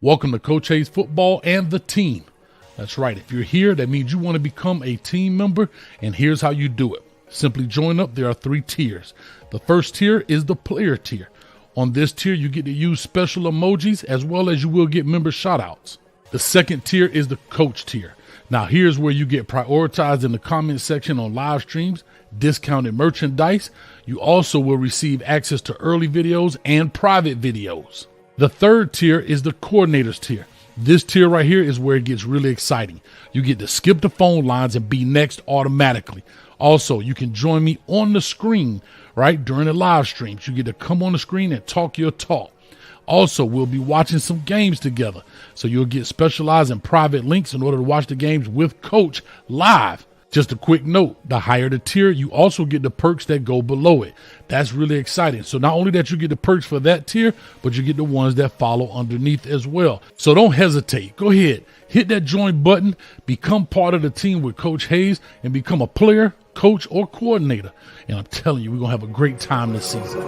Welcome to Coach Hayes Football and the Team. That's right. If you're here, that means you want to become a team member, and here's how you do it. Simply join up. There are 3 tiers. The first tier is the player tier. On this tier, you get to use special emojis as well as you will get member shoutouts. The second tier is the coach tier. Now, here's where you get prioritized in the comment section on live streams, discounted merchandise. You also will receive access to early videos and private videos. The third tier is the coordinators tier. This tier right here is where it gets really exciting. You get to skip the phone lines and be next automatically. Also, you can join me on the screen, right, during the live streams. You get to come on the screen and talk your talk. Also, we'll be watching some games together. So you'll get specialized and private links in order to watch the games with Coach live. Just a quick note, the higher the tier, you also get the perks that go below it. That's really exciting. So not only that you get the perks for that tier, but you get the ones that follow underneath as well. So don't hesitate. Go ahead, hit that join button, become part of the team with Coach Hayes, and become a player, coach, or coordinator. And I'm telling you, we're going to have a great time this season.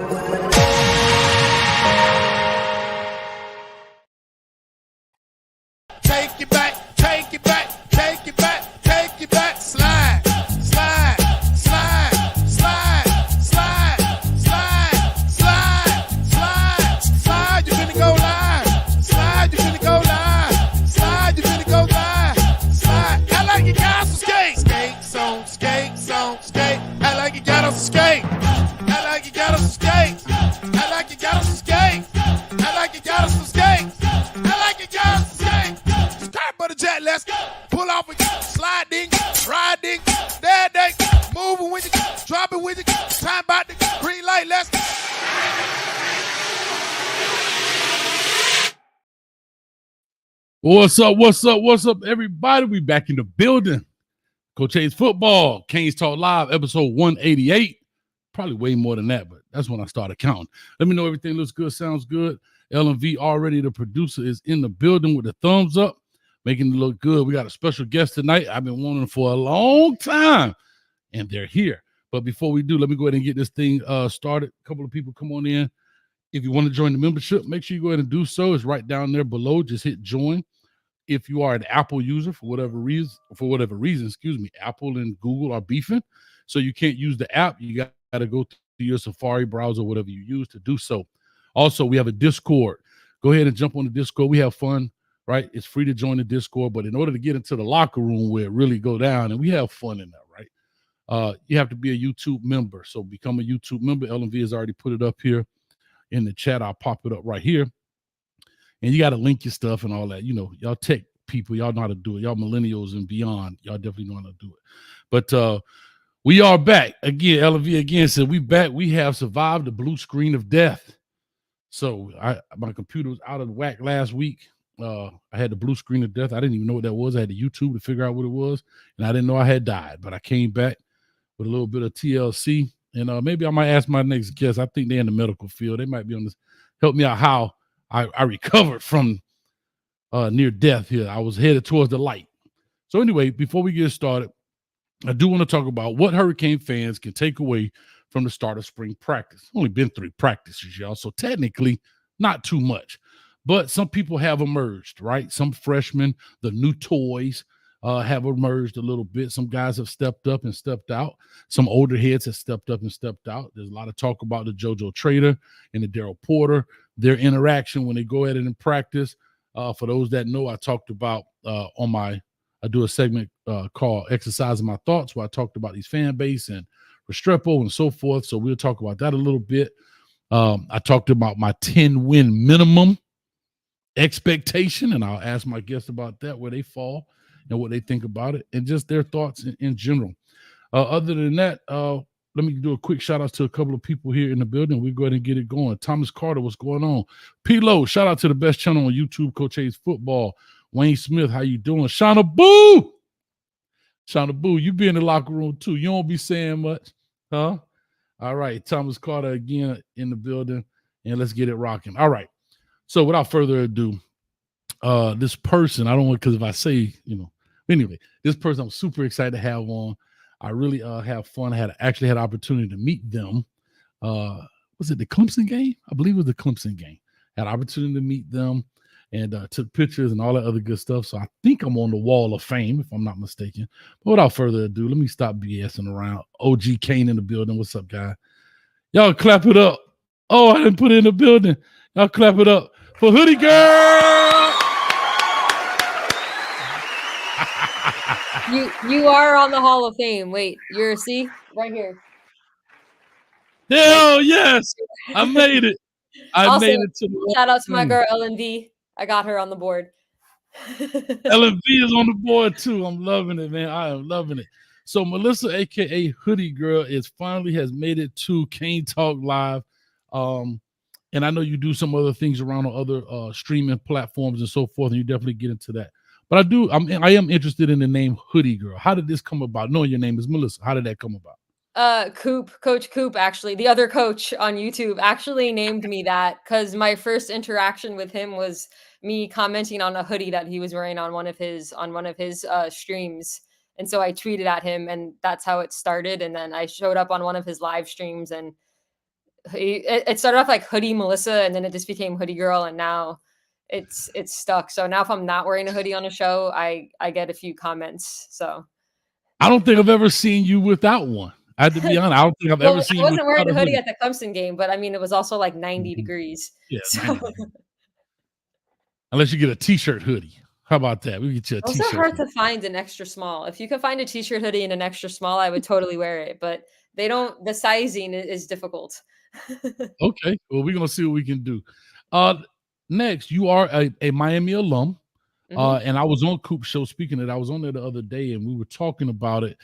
Take it back, take it back, take it back, take it back, slide, slide, slide, slide, slide, slide, slide, slide, slide, you're gonna go live, slide, you're gonna go live, slide, you're gonna go live, slide, I like you guys to skate, skate, so, skate, so, skate, I like you got us to skate, I like you got us to skate, I like you got us to skate, I like you got us to skate, I like you got us to skate. But the jet, let's go. Pull off with you, slide ding, ride ding, dad ding, move it with you, drop it with you, time about the green light, let's go. What's up, everybody? We back in the building. Coach Hayes Football, Canes Talk Live, episode 188. Probably way more than that, but that's when I started counting. Let me know everything looks good, sounds good. L&V already, the producer, is in the building with the thumbs up, making it look good. We got a special guest tonight. I've been wanting for a long time, and they're here. But before we do, let me go ahead and get this thing started. A couple of people come on in. If you want to join the membership, make sure you go ahead and do so. It's right down there below. Just hit join. If you are an Apple user, for whatever reason, Apple and Google are beefing, so you can't use the app. You got to go to your Safari browser, whatever you use to do so. Also, we have a Discord. Go ahead and jump on the Discord. We have fun. Right? It's free to join the Discord, but in order to get into the locker room where it really go down, and we have fun in there, right? You have to be a YouTube member. So become a YouTube member. L&V has already put it up here in the chat. I'll pop it up right here. And you got to link your stuff and all that. You know, y'all tech people, y'all know how to do it. Y'all millennials and beyond, y'all definitely know how to do it. But we are back. Again, L&V again said we back. We have survived the blue screen of death. So my computer was out of whack last week. I had the blue screen of death. I didn't even know what that was. I had to YouTube to figure out what it was, and I didn't know I had died. But I came back with a little bit of TLC, and maybe I might ask my next guest. I think they're in the medical field. They might be on this. Help me out how I recovered from near death here. I was headed towards the light. So anyway, before we get started, I do want to talk about what Hurricane fans can take away from the start of spring practice. Only been 3 practices, y'all, so technically not too much. But some people have emerged, right? Some freshmen, the new toys, have emerged a little bit. Some guys have stepped up and stepped out. Some older heads have stepped up and stepped out. There's a lot of talk about the JoJo Trader and the Daryl Porter, their interaction when they go at it in practice. For those that know, I talked about I do a segment called Exercising My Thoughts, where I talked about these fan base and Restrepo and so forth. So we'll talk about that a little bit. I talked about my 10-win minimum expectation, and I'll ask my guests about that, where they fall and what they think about it, and just their thoughts in general. Other than that, let me do a quick shout out to a couple of people here in the building. We'll go ahead and get it going. Thomas Carter, what's going on? P-Lo, shout out to the best channel on YouTube, Coach Hayes Football. Wayne Smith, how you doing? Shauna Boo, you be in the locker room too. You don't be saying much, huh? All right, Thomas Carter again in the building, and let's get it rocking. All right. So without further ado, this person, I don't want, because if I say, anyway, this person I'm super excited to have on. I really have fun. I actually had an opportunity to meet them. Was it the Clemson game? I believe it was the Clemson game. Had an opportunity to meet them. and took pictures and all that other good stuff. So I think I'm on the wall of fame, if I'm not mistaken. But without further ado, let me stop BSing around. OG Kane in the building. What's up, guy? Y'all clap it up. Oh, I didn't put it in the building. Y'all clap it up for Hoodie Girl. You are on the Hall of Fame. Wait, you're see right here. Hell yes, I made it. I Also, made it to the shout out to my thing. girl LNV. I got her on the board. LMV is on the board too. I'm loving it, man. I am loving it. So Melissa, aka Hoodie Girl, is finally has made it to Kane Talk Live. And I know you do some other things around on other streaming platforms and so forth, and you definitely get into that. But I am interested in the name Hoodie Girl. How did this come about? Knowing your name is Melissa, how did that come about? Coach Coop, actually, the other coach on YouTube actually named me that because my first interaction with him was me commenting on a hoodie that he was wearing on one of his streams. And so I tweeted at him, and that's how it started. And then I showed up on one of his live streams, and it started off like Hoodie Melissa, and then it just became Hoodie Girl, and now it's stuck. So now if I'm not wearing a hoodie on a show, I get a few comments. So I don't think I've ever seen you without one. I have to be honest. I don't think I've ever seen I you wasn't wearing without a a hoodie hoodie. at the Clemson game, but I mean, it was also like 90 Mhm. degrees. Yeah, So 90 degrees. Unless you get a t-shirt hoodie. How about that? We get you a those t-shirt are hard hoodie. to find an extra small. If you could find a t-shirt hoodie in an extra small, I would totally wear it, but they don't, the sizing is difficult. Okay, well, we're gonna see what we can do. Uh, next, you are a Miami alum, Mhm. and I was on Coop Show. Speaking of it, I was on there the other day, and we were talking about it.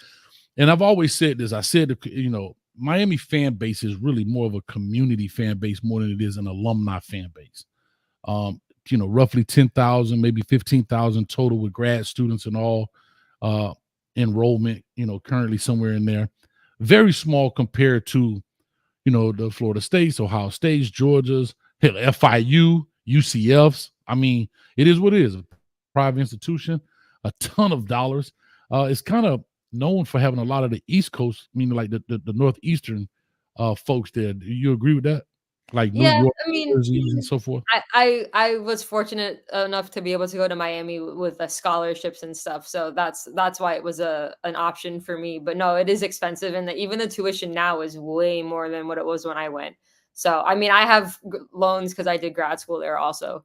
And I've always said this. I said, Miami fan base is really more of a community fan base more than it is an alumni fan base. Roughly 10,000, maybe 15,000 total with grad students and all enrollment. Currently somewhere in there. Very small compared to the Florida States, Ohio States, Georgia's, hell, FIU, UCF's. I mean, it is what it is. A private institution, a ton of dollars. It's kind of known for having a lot of the East Coast, meaning like the Northeastern folks there. Do you agree with that? Like New Yeah, York, I mean, Jersey, and so forth? I was fortunate enough to be able to go to Miami with the scholarships and stuff, so that's why it was an option for me. But no, it is expensive, and even the tuition now is way more than what it was when I went. So I mean, I have loans because I did grad school there also,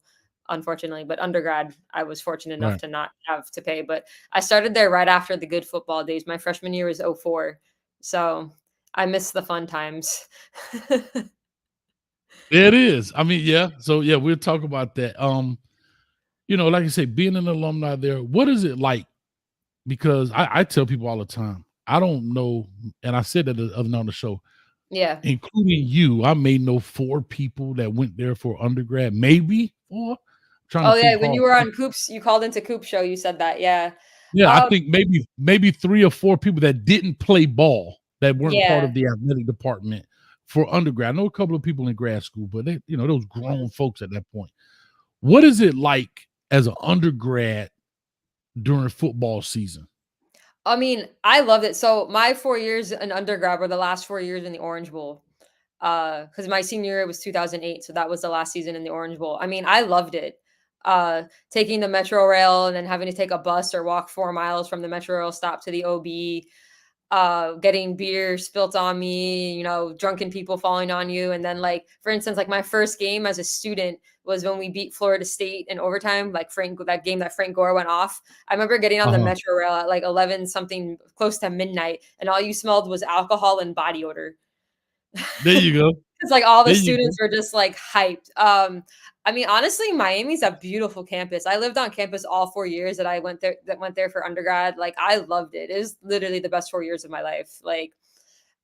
unfortunately. But undergrad, I was fortunate enough Right. to not have to pay. But I started there right after the good football days. My freshman year was '04, so I miss the fun times. It is. I mean, yeah. So yeah, we'll talk about that. Like I say, being an alumni there, what is it like? Because I tell people all the time, I don't know, and I said that the other night on the show, Yeah. including you, I may know 4 people that went there for undergrad, maybe 4. Trying to Oh, yeah, think when hard. you were on Coops, you called into Coop show, you said that, yeah. Yeah, I Um, think maybe 3 or 4 people that didn't play ball, that weren't part yeah. of the athletic department for undergrad. I know a couple of people in grad school, but those grown folks at that point. What is it like as an undergrad during football season? I mean, I loved it. So my 4 years in undergrad were the last 4 years in the Orange Bowl. Because my senior year was 2008, so that was the last season in the Orange Bowl. I mean, I loved it. Taking the Metro Rail and then having to take a bus or walk 4 miles from the Metro Rail stop to the OB, getting beer spilt on me, drunken people falling on you. And then, like, for instance, like my first game as a student was when we beat Florida State in overtime, like that game that Frank Gore went off. I remember getting on the Uh-huh. Metro Rail at like 11 something, close to midnight, and all you smelled was alcohol and body odor. There you go. It's like all the There you go. students were just like hyped. I mean, honestly, Miami's a beautiful campus. I lived on campus all 4 years that went there for undergrad. Like, I loved it. It was literally the best 4 years of my life. Like,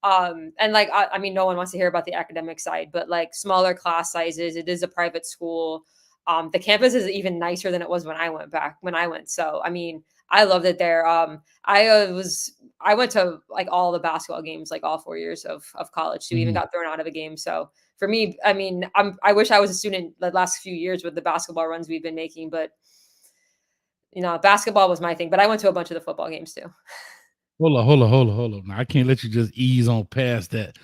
and like I mean, no one wants to hear about the academic side, but like smaller class sizes, it is a private school. The campus is even nicer than it was when I went. So I mean, I loved it there. I went to like all the basketball games, like all 4 years of college. So we even Mhm. got thrown out of a game. So for me, I mean, I wish I was a student the last few years with the basketball runs we've been making, but basketball was my thing. But I went to a bunch of the football games too. Hold on. Now, I can't let you just ease on past that.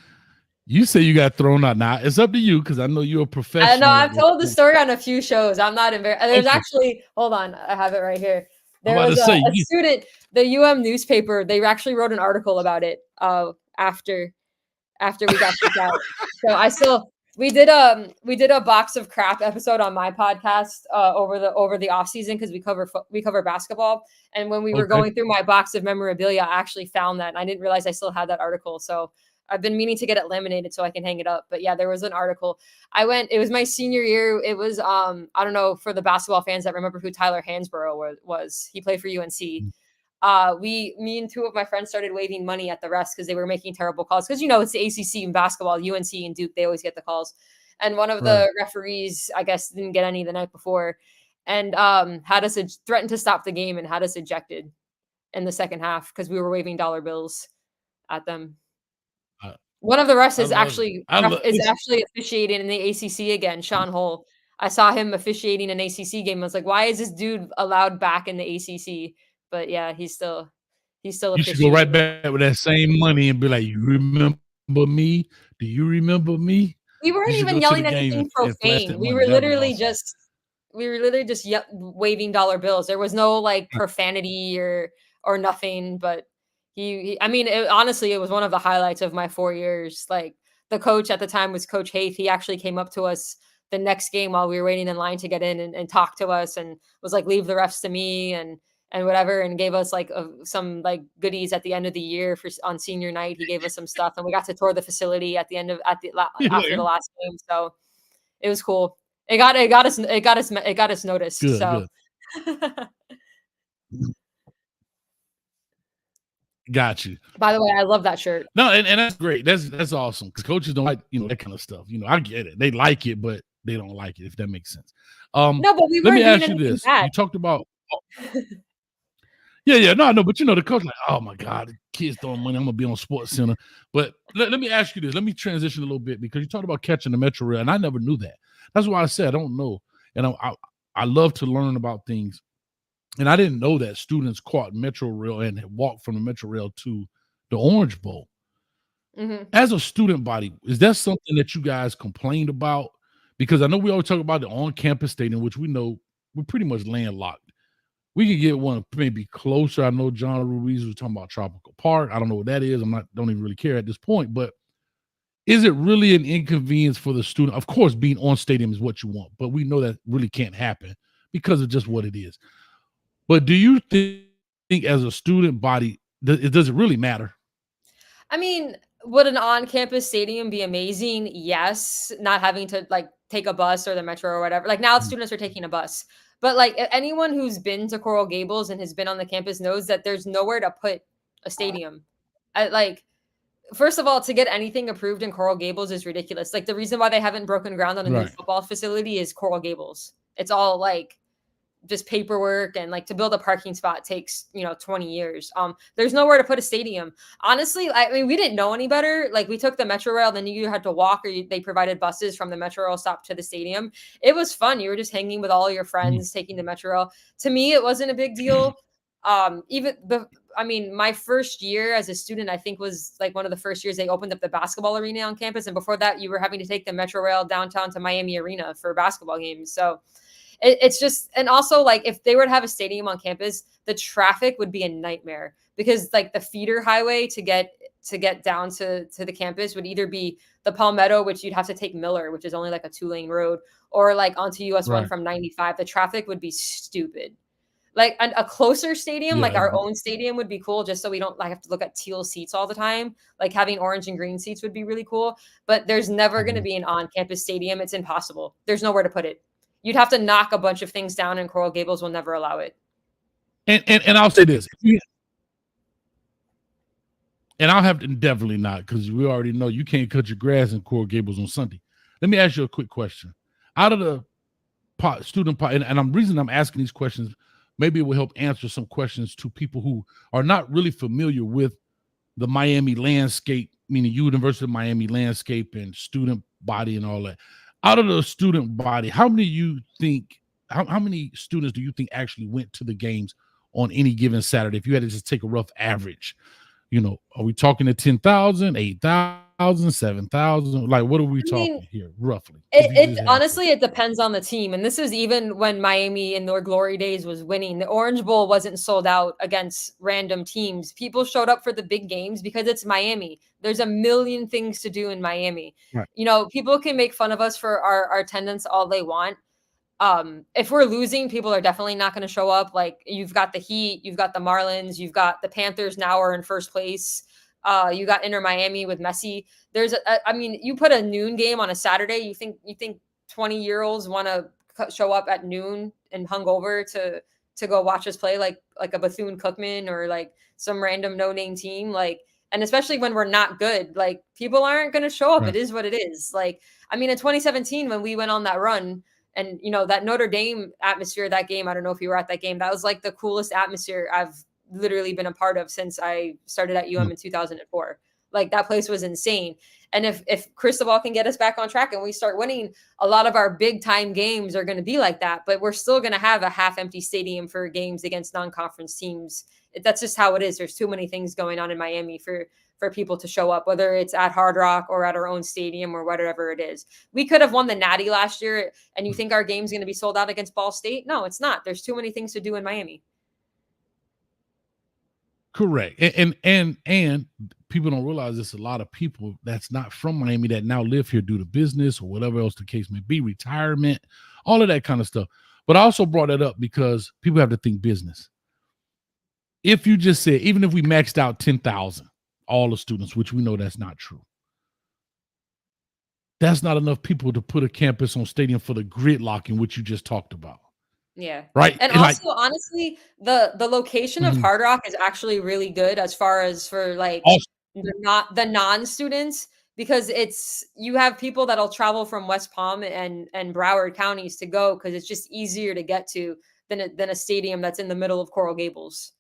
You say you got thrown out. Now it's up to you because I know you're a I know professional. I've told the story on a few shows. I'm not embarrassed. There's Okay. actually, hold on, I have it right here. I'm There about was to say a student, the newspaper. They actually wrote an article about it. After we got kicked out. So I still we did a box of crap episode on my podcast over the off season because we cover basketball. And when we were okay. going through my box of memorabilia, I actually found that and I didn't realize I still had that article. So I've been meaning to get it laminated so I can hang it up. But yeah, there was an article. It was my senior year. It was I don't know for the basketball fans that remember who Tyler Hansborough was. He played for UNC. Me and two of my friends started waving money at the refs because they were making terrible calls. Because it's the ACC in basketball, UNC and Duke, they always get the calls. And one of the referees, I guess, didn't get any the night before, and had us threatened to stop the game and had us ejected in the second half because we were waving dollar bills at them. One of the refs is actually officiating in the ACC again, Sean Hull. I saw him officiating an ACC game. I was like, why is this dude allowed back in the ACC? But yeah, he's still You should go officiating. right back with that same money and be like, "You remember me? Do you remember me?" We You weren't should even go to yelling the game anything and flash that profane. We money. were That'd be literally awesome. just waving dollar bills. There was no like profanity or nothing. But I mean, honestly, it was one of the highlights of my 4 years. Like the coach at the time was Coach Haith. He actually came up to us the next game while we were waiting in line to get in and talk to us and was like, "Leave the refs to me," and whatever, and gave us like some like goodies at the end of the year on senior night. He gave us some stuff, and we got to tour the facility after the last game. So it was cool. It got us noticed. Good, So good. Got you. by the way, I love that shirt. No, and that's great. That's awesome because coaches don't like that kind of stuff. I get it. They like it, but they don't like it. If that makes sense. No, but we Let me weren't doing ask you anything this: bad. you talked about. Yeah, no, but the coach like, oh my God, the kids throwing money. I'm gonna be on Sports Center. But let me ask you this. Let me transition a little bit because you talked about catching the Metro Rail, and I never knew that. That's why I said I don't know, and I love to learn about things, and I didn't know that students caught Metro Rail and had walked from the Metro Rail to the Orange Bowl. Mm-hmm. As a student body, is that something that you guys complained about? Because I know we always talk about the on-campus stadium, which we know we're pretty much landlocked. We could get one maybe closer. I know John Ruiz was talking about Tropical Park. I don't know what that is. Don't even really care at this point. But is it really an inconvenience for the student? Of course, being on stadium is what you want, but we know that really can't happen because of just what it is. But do you think as a student body, does it really matter? I mean, would an on-campus stadium be amazing? Yes, not having to like take a bus or the metro or whatever. Like now, students are taking a bus. But like anyone who's been to Coral Gables and has been on the campus knows that there's nowhere to put a stadium. First of all, to get anything approved in Coral Gables is ridiculous. Like the reason why they haven't broken ground on a new football facility is Coral Gables. It's all like just paperwork, and like to build a parking spot takes 20 years. There's nowhere to put a stadium. Honestly, I mean, we didn't know any better. Like we took the Metro Rail, then you had to walk, or they provided buses from the Metro Rail stop to the stadium. It was fun. You were just hanging with all your friends taking the Metro Rail. To me, it wasn't a big deal. My first year as a student, I think was like one of the first years they opened up the basketball arena on campus, and before that you were having to take the Metro Rail downtown to Miami Arena for basketball games. So it's just, and also like if they were to have a stadium on campus, the traffic would be a nightmare because like the feeder highway to get down to the campus would either be the Palmetto, which you'd have to take Miller, which is only like a 2-lane road, or like onto US 1 from 95. The traffic would be stupid. Like a closer stadium, like our own stadium would be cool, just so we don't like have to look at teal seats all the time. Like having orange and green seats would be really cool, but there's never going to be an on-campus stadium. It's impossible. There's nowhere to put it. You'd have to knock a bunch of things down, and Coral Gables will never allow it. And I'll say this, and I'll have to definitely not, because we already know you can't cut your grass in Coral Gables on Sunday. Let me ask you a quick question. Out of the student part, and the reason I'm asking these questions, maybe it will help answer some questions to people who are not really familiar with the Miami landscape, meaning University of Miami landscape and student body and all that. Out of the student body, how many students do you think actually went to the games on any given Saturday? If you had to just take a rough average, are we talking to 10,000, 8,000, 7,000. Like, what are we I mean, talking here, roughly? If you It just had to. honestly, it depends on the team, and this is even when Miami in their glory days was winning. The Orange Bowl wasn't sold out against random teams. People showed up for the big games because it's Miami. There's a million things to do in Miami. Right. You know, people can make fun of us for our attendance all they want. If we're losing, people are definitely not going to show up. Like, you've got the Heat, you've got the Marlins, you've got the Panthers now are in first place. You got Inter Miami with Messi. There's I mean, you put a noon game on a Saturday. You think 20-year-olds want to show up at noon and hungover to go watch us play like a Bethune Cookman or like some random no name team, like, and especially when we're not good, like, people aren't going to show up. Right. It is what it is. Like, I mean, in 2017 when we went on that run, and that Notre Dame atmosphere, that game, I don't know if you were at that game, that was like the coolest atmosphere I've literally been a part of since I started at UM in 2004. Like, that place was insane. And if Cristobal can get us back on track and we start winning, a lot of our big time games are going to be like that. But we're still going to have a half empty stadium for games against non-conference teams. That's just how it is. There's too many things going on in Miami for people to show up, whether it's at Hard Rock or at our own stadium or whatever it is. We could have won the Natty last year, and you think our game's going to be sold out against Ball State? No, it's not. There's too many things to do in Miami. Correct. And people don't realize there's a lot of people that's not from Miami that now live here due to business or whatever else the case may be, retirement, all of that kind of stuff. But I also brought that up because people have to think business. If you just said, even if we maxed out 10,000, all the students, which we know that's not true, that's not enough people to put a campus on stadium for the gridlocking, which you just talked about. Yeah. Right. And also, like, honestly, the location of Hard Rock is actually really good as far as for like the non-students, because you have people that'll travel from West Palm and Broward counties to go because it's just easier to get to than a stadium that's in the middle of Coral Gables.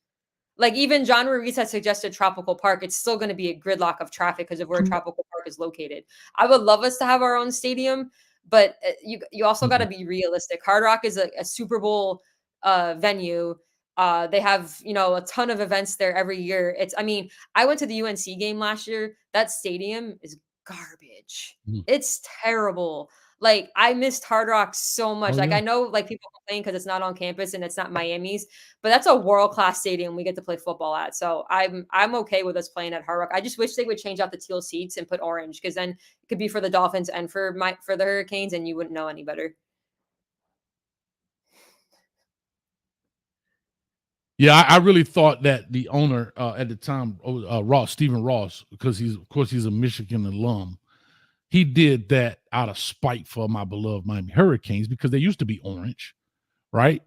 Like, even John Ruiz has suggested Tropical Park. It's still going to be a gridlock of traffic because of where Tropical Park is located. I would love us to have our own stadium, but you also got to be realistic. Hard Rock is a Super Bowl venue. They have, a ton of events there every year. I went to the UNC game last year. That stadium is garbage. It's terrible. Like, I missed Hard Rock so much. I know, like, people complain because it's not on campus and it's not Miami's, but that's a world-class stadium we get to play football at. So I'm okay with us playing at Hard Rock. I just wish they would change out the teal seats and put orange, because then it could be for the Dolphins and for the Hurricanes, and you wouldn't know any better. Yeah, I really thought that the owner at the time, Stephen Ross, because he's a Michigan alum, he did that out of spite for my beloved Miami Hurricanes, because they used to be orange, right?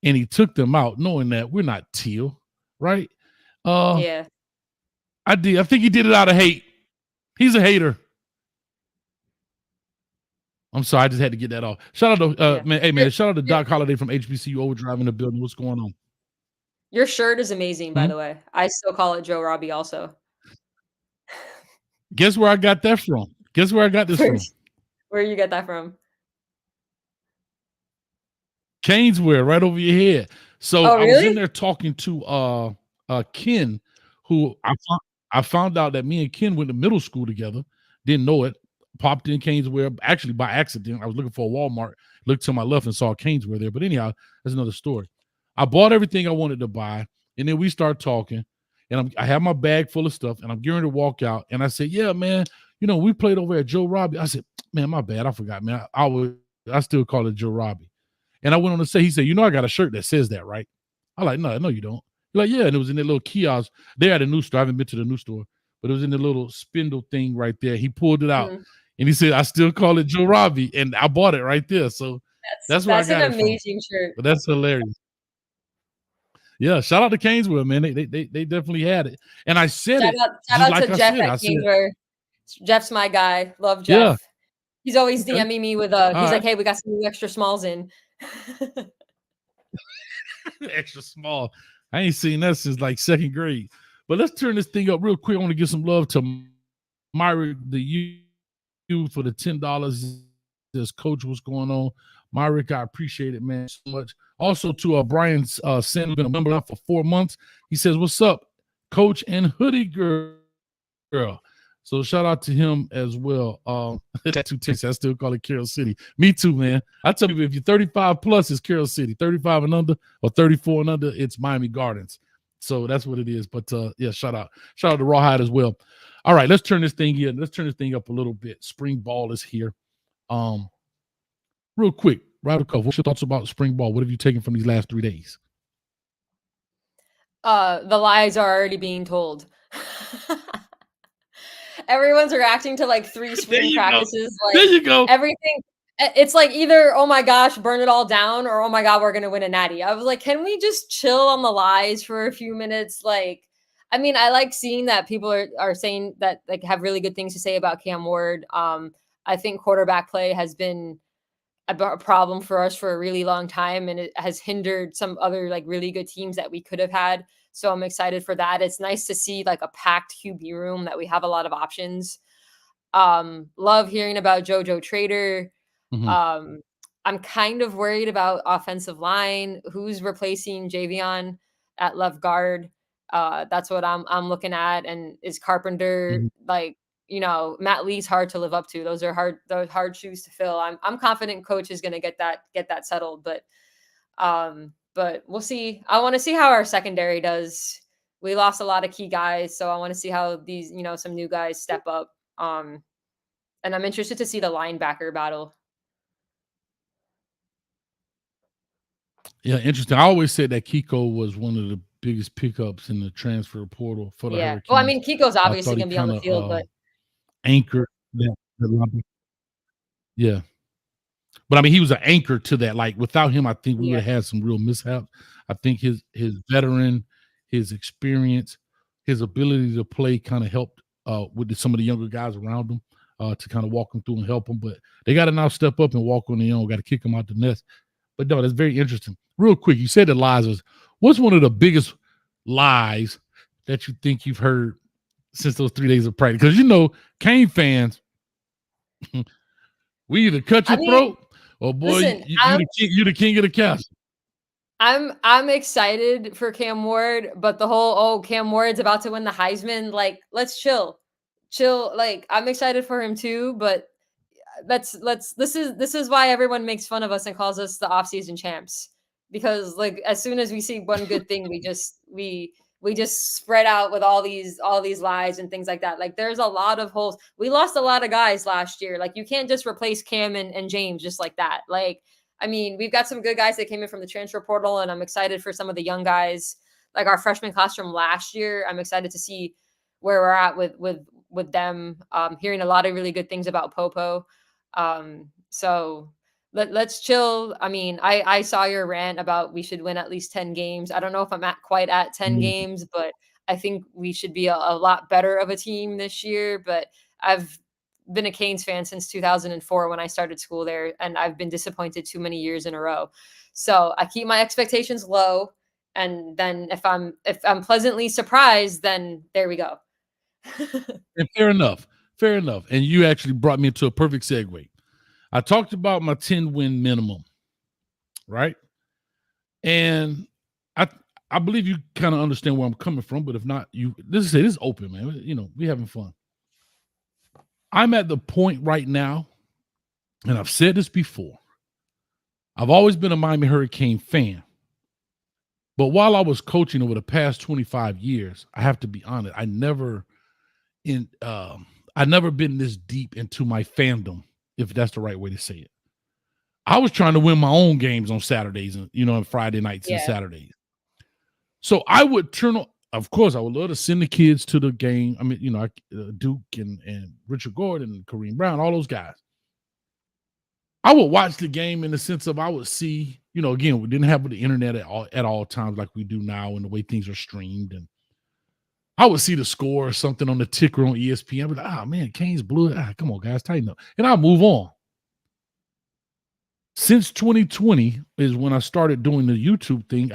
And he took them out knowing that we're not teal, right? Yeah. I think he did it out of hate. He's a hater. I'm sorry, I just had to get that off. Shout out to shout out to Doc Holliday from HBCU Overdrive in the building. What's going on? Your shirt is amazing, by the way. I still call it Joe Robbie also. Guess where I got that from? Guess where I got this from? Where you get that from? Caneswear, right over your head. So really? I was in there talking to Ken, who I found out that me and Ken went to middle school together. Didn't know it. Popped in Caneswear, actually by accident. I was looking for a Walmart, looked to my left and saw Caneswear there. But anyhow, that's another story. I bought everything I wanted to buy, and then we start talking, and I have my bag full of stuff, and I'm gearing to walk out, and I said, "Yeah, man, we played over at Joe Robbie." I said, "Man, my bad, I forgot, man. I still call it Joe Robbie." And I went on to say, he said, "I got a shirt that says that, right?" I'm like, "No, you don't." He's like, "Yeah," and it was in that little kiosk there at the new store. I haven't been to the new store, but it was in the little spindle thing right there. He pulled it out, and he said, "I still call it Joe Robbie," and I bought it right there. So that's where I got it from. That's an amazing shirt. But that's hilarious. Yeah, shout out to Caneswear, man. They definitely had it. And I said shout out to Jeff at Caneswear. Jeff's my guy. Love Jeff. Yeah. He's always DMing me with he's like, "Hey, we got some new extra smalls in." Extra small. I ain't seen that since like second grade. But let's turn this thing up real quick. I want to give some love to Myrick, the you for the $10. This coach, what's going on? Myrick, I appreciate it, man, so much. Also to Brian Sin, been a member for 4 months. He says, "What's up, coach and hoodie girl?" So shout out to him as well. Two Texas, I still call it Carroll City. Me too, man. I tell you, if you're 35 plus, it's Carroll City. 35 and under or 34 and under, it's Miami Gardens. So that's what it is. But yeah, shout out to Rawhide as well. All right, let's turn this thing here. Let's turn this thing up a little bit. Spring ball is here. Real quick, Radical, what's your thoughts about spring ball? What have you taken from these last 3 days? The lies are already being told. Everyone's reacting to like 3 spring practices. Like, there you go. Everything. It's like either, oh my gosh, burn it all down, or oh my God, we're going to win a natty. I was like, can we just chill on the lies for a few minutes? Like, I mean, I like seeing that people are saying that, like, have really good things to say about Cam Ward. I think quarterback play has been a problem for us for a really long time, and it has hindered some other like really good teams that we could have had. So I'm excited for that. It's nice to see like a packed QB room, that we have a lot of options. Love hearing about JoJo Trader. Mhm. I'm kind of worried about offensive line. Who's replacing Javion at left guard? That's what I'm looking at. And is Carpenter Mhm. like, Matt Lee's hard to live up to. Those are hard shoes to fill. I'm confident coach is gonna get that settled, but we'll see. I want to see how our secondary does. We lost a lot of key guys, so I want to see how these, some new guys step up. And I'm interested to see the linebacker battle. Yeah, interesting. I always said that Kiko was one of the biggest pickups in the transfer portal for the Yeah. Well, I Hurricanes. mean, Kiko's I obviously thought he gonna be on kind the field, of but anchored that. Yeah. But I mean, he was an anchor to that. Like without him, I think we would yeah. have had some real mishaps. I think his veteran, his experience, his ability to play kind of helped with some of the younger guys around him to kind of walk them through and help them. But they got to now step up and walk on their own. Got to kick them out the nest. But no, that's very interesting. Real quick, you said the lies was. What's one of the biggest lies that you think you've heard since those 3 days of practice? Because Cane fans, we either cut your throat or boy, listen, you the king of the castle. I'm excited for Cam Ward, but the whole Cam Ward's about to win the Heisman, like, let's chill. Like, I'm excited for him too, but this is why everyone makes fun of us and calls us the offseason champs, because like as soon as we see one good thing, we just spread out with all these lies and things like that. Like, there's a lot of holes. We lost a lot of guys last year. Like, you can't just replace Cam and James just like that. Like, I mean, we've got some good guys that came in from the transfer portal, and I'm excited for some of the young guys, like our freshman class from last year. I'm excited to see where we're at with them. Hearing a lot of really good things about Popo. So let's chill. I mean, I saw your rant about we should win at least 10 games. I don't know if I'm quite at 10 games, but I think we should be a lot better of a team this year. But I've been a Canes fan since 2004 when I started school there, and I've been disappointed too many years in a row. So I keep my expectations low, and then if I'm pleasantly surprised, then there we go. And fair enough. And you actually brought me into a perfect segue. I talked about my 10-win minimum, right? And I believe you kind of understand where I'm coming from, but if not, this is open, man. We having fun. I'm at the point right now, and I've said this before. I've always been a Miami Hurricane fan. But while I was coaching over the past 25 years, I have to be honest, I never been this deep into my fandom, if that's the right way to say it. I was trying to win my own games on Saturdays and, and Friday nights and Saturdays. So I would of course, I would love to send the kids to the game. I mean, Duke and Richard Gordon and Kareem Brown, all those guys. I would watch the game in the sense of I would see, again, we didn't have the internet at all times like we do now and the way things are streamed. And I would see the score or something on the ticker on ESPN. I'd be like, man, Canes blew it. Come on, guys, tighten up. And I'll move on. Since 2020 is when I started doing the YouTube thing,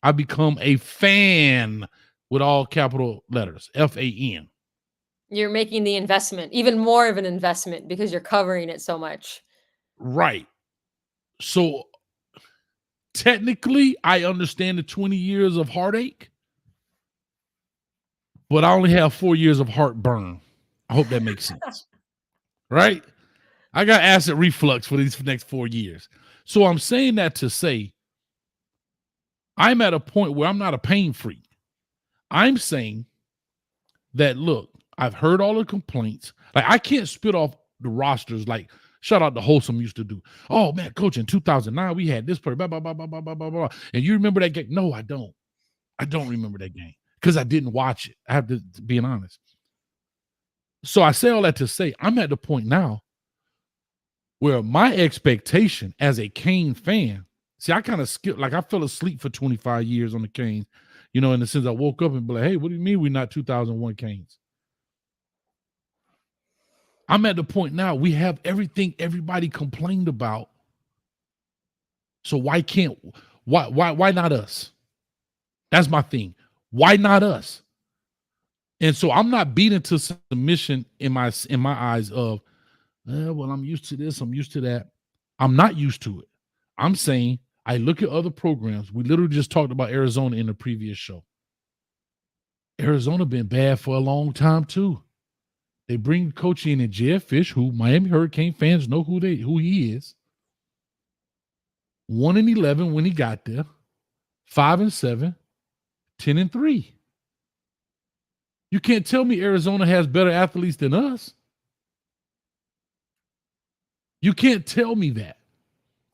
I've become a fan with all capital letters, FAN. You're making the investment, even more of an investment, because you're covering it so much. Right. So technically, I understand the 20 years of heartache. but I only have 4 years of heartburn. I hope that makes sense. Right? I got acid reflux for these next 4 years. So I'm saying that to say I'm at a point where I'm not a pain freak. I'm saying that, look, I've heard all the complaints. Like, I can't spit off the rosters like shout out to Wholesome used to do. Oh man, coach, in 2009 we had this player, blah, blah, blah, blah, blah, blah, blah, blah. And you remember that game? No, I don't. I don't remember that game because I didn't watch it. I have to be honest. So I say all that to say I'm at the point now where my expectation as a Kane fan, see, I kind of skipped, like I fell asleep for 25 years on the Canes, you know, in the sense I woke up and be like, hey, what do you mean we're not 2001 Canes? I'm at the point now we have everything everybody complained about. So why not us? That's my thing. Why not us? And so I'm not beaten to submission in my eyes of, well, I'm used to this, I'm used to that. I'm not used to it. I'm saying I look at other programs. We literally just talked about Arizona in the previous show. Arizona been bad for a long time too. They bring coach in Jeff Fish, who Miami Hurricane fans know who he is. 1-11 when he got there, 5-7, 10-3. You can't tell me Arizona has better athletes than us. You can't tell me that.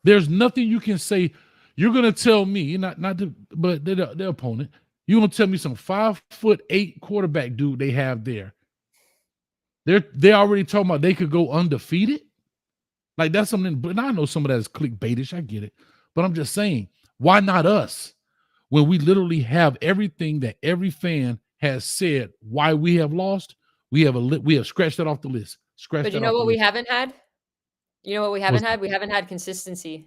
There's nothing you can say. You're going to tell me, but their opponent, you're going to tell me some 5'8" quarterback dude they have there. They're already talking about they could go undefeated. Like that's something, but I know some of that is clickbaitish. I get it. But I'm just saying, why not us? When we literally have everything that every fan has said why we have lost, we have scratched that off the list. But you know what we haven't had? You know what we haven't had? We haven't had consistency.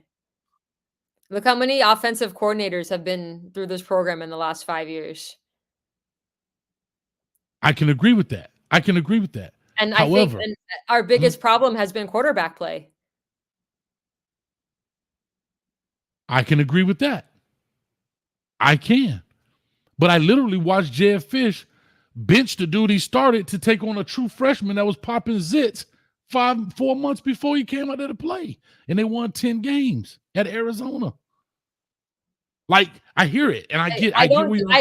Look how many offensive coordinators have been through this program in the last 5 years. I can agree with that. And however, I think our biggest problem has been quarterback play. I can agree with that. I can. But I literally watched Jeff Fish bench the dude he started to take on a true freshman that was popping zits 4 months before he came out there to play. And they won 10 games at Arizona. Like, I hear it, and I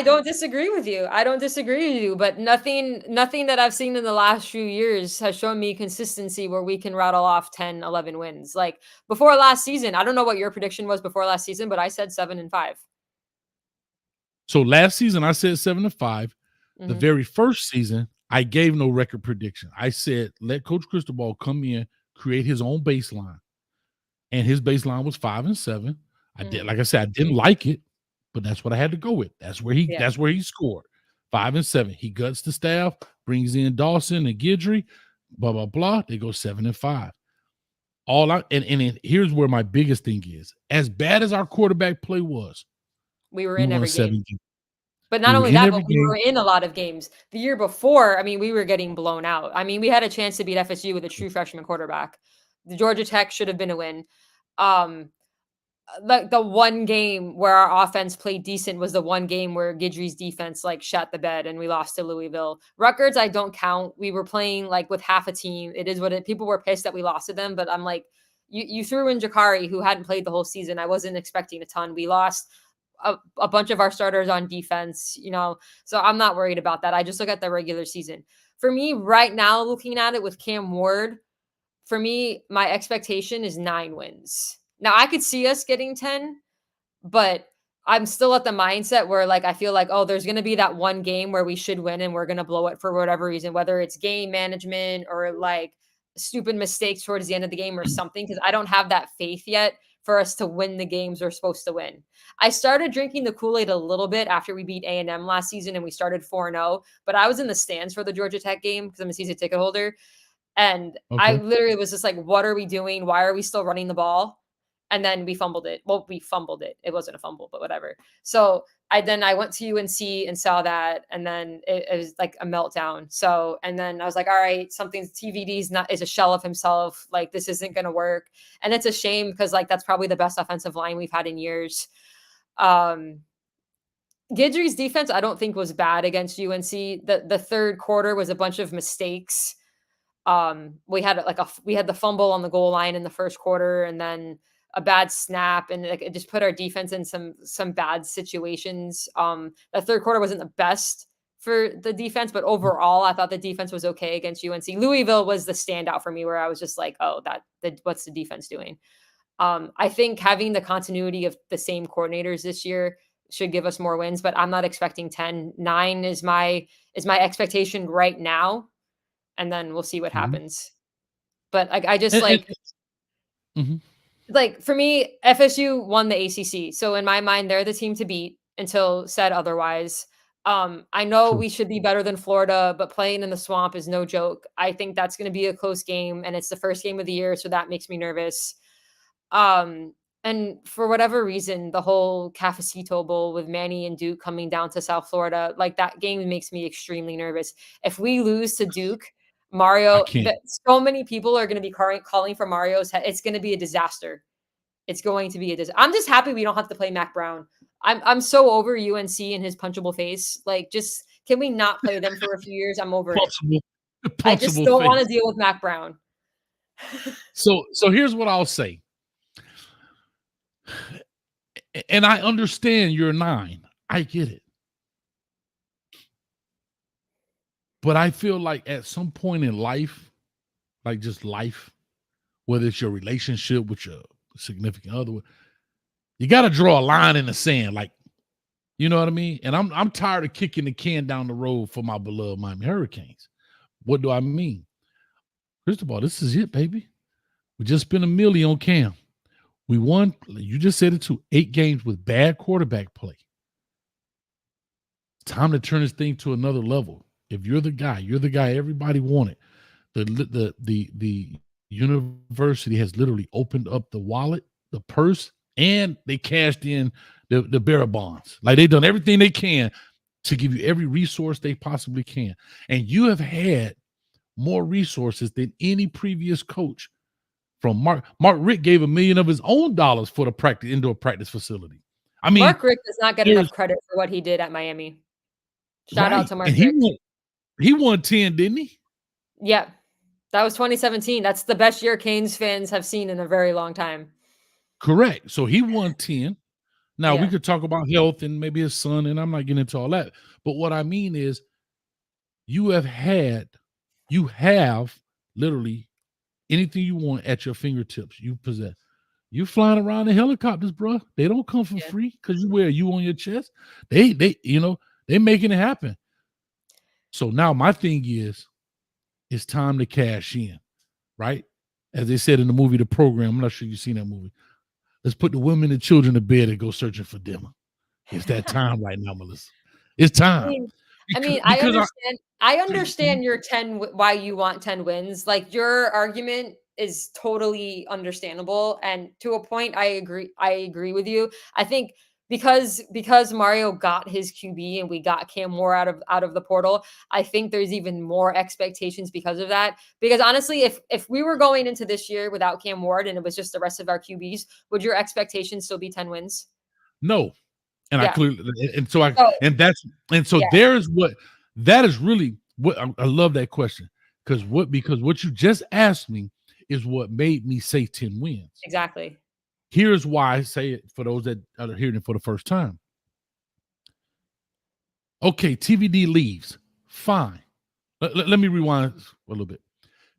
don't disagree with you. I don't disagree with you, but nothing that I've seen in the last few years has shown me consistency where we can rattle off 10, 11 wins. Like, before last season, I don't know what your prediction was before last season, but I said 7-5. So last season, I said 7-5. Mm-hmm. The very first season, I gave no record prediction. I said, let Coach Cristobal come in, create his own baseline. And his baseline was 5-7. I did, like I said, I didn't like it, but that's what I had to go with. That's where he scored. 5-7. He guts the staff, brings in Dawson and Guidry, blah, blah, blah. They go 7-5. And here's where my biggest thing is. As bad as our quarterback play was, we were in every game. But not only that, but we were in a lot of games. The year before, I mean, we were getting blown out. I mean, we had a chance to beat FSU with a true freshman quarterback. The Georgia Tech should have been a win. Like the one game where our offense played decent was the one game where Guidry's defense like shot the bed and we lost to Louisville. Rutgers, I don't count. We were playing like with half a team. It is what it. People were pissed that we lost to them, but I'm like, you threw in Jakari, who hadn't played the whole season. I wasn't expecting a ton. We lost a bunch of our starters on defense, you know, so I'm not worried about that. I just look at the regular season. For me right now, looking at it with Cam Ward, for me, my expectation is 9 wins. Now, I could see us getting 10, but I'm still at the mindset where, like, I feel like, oh, there's going to be that one game where we should win and we're going to blow it for whatever reason, whether it's game management or, like, stupid mistakes towards the end of the game or something, because I don't have that faith yet for us to win the games we're supposed to win. I started drinking the Kool-Aid a little bit after we beat A&M last season and we started 4-0, but I was in the stands for the Georgia Tech game because I'm a season ticket holder, and I literally was just like, what are we doing? Why are we still running the ball? And then we fumbled it. Well, we fumbled it. It wasn't a fumble, but whatever. So I went to UNC and saw that. And then it was like a meltdown. So, and then I was like, all right, TVD's is a shell of himself. Like, this isn't going to work. And it's a shame because like, that's probably the best offensive line we've had in years. Guidry's defense, I don't think was bad against UNC. The third quarter was a bunch of mistakes. We had the fumble on the goal line in the first quarter, and then a bad snap, and like, it just put our defense in some bad situations. The third quarter wasn't the best for the defense, but overall, I thought the defense was okay against UNC. Louisville was the standout for me, where I was just like, oh, what's the defense doing? I think having the continuity of the same coordinators this year should give us more wins, but I'm not expecting 10. 9 is my expectation right now, and then we'll see what happens. But like, I just And mhm, like, for me, FSU won the ACC. So in my mind, they're the team to beat until said otherwise. I know true. we should be better than Florida, but playing in the swamp is no joke. I think that's going to be a close game, and it's the first game of the year, so that makes me nervous. And for whatever reason, the whole Cafecito Bowl with Manny and Duke coming down to South Florida, like, that game makes me extremely nervous. If we lose to Duke, I Mario, can't. so many people are going to be calling for Mario's head. It's going to be a disaster. It's going to be a disaster. I'm just happy we don't have to play Mac Brown. I'm so over UNC and his punchable face. Like, just can we not play them for a few years? I'm over it. Punchable, I just punchable don't want to face. deal with Mac Brown. So here's what I'll say. And I understand you're 9. I get it. But I feel like at some point in life, like just life, whether it's your relationship with your significant other, you got to draw a line in the sand. Like, you know what I mean? And I'm tired of kicking the can down the road for my beloved Miami Hurricanes. What do I mean? First of all, this is it, baby. We just spent $1 million on Cam. We won, you just said it too, 8 games with bad quarterback play. Time to turn this thing to another level. If you're the guy everybody wanted. The university has literally opened up the wallet, the purse, and they cashed in the bearer bonds. Like, they've done everything they can to give you every resource they possibly can. And you have had more resources than any previous coach. From Mark Richt gave $1 million of his own dollars for the indoor practice facility. I mean, Mark Richt does not get enough credit for what he did at Miami. Shout out to Mark Richt. He won 10, didn't he? Yeah, that was 2017. That's the best year Canes fans have seen in a very long time. Correct. So he won 10. Now, we could talk about health and maybe his son, and I'm not getting into all that. But what I mean is, you have literally anything you want at your fingertips. You possess. You flying around in helicopters, bro. They don't come for free because you wear you on your chest. They making it happen. So now my thing is, it's time to cash in, right? As they said in the movie, The Program. I'm not sure you've seen that movie. Let's put the women and children to bed and go searching for dinner. It's that time right now, Melissa. It's time. I understand your 10, why you want 10 wins. Like, your argument is totally understandable, and to a point, I agree with you. I think because Mario got his QB and we got Cam Moore out of the portal, I think there's even more expectations because of that. Because honestly, if we were going into this year without Cam Ward and it was just the rest of our QBs, would your expectations still be 10 wins? No. And Yeah. I clearly, that is really what I love that question. Because what you just asked me is what made me say 10 wins. Exactly. Here's why I say it for those that are hearing it for the first time. Okay, TVD leaves. Fine. Let me rewind a little bit.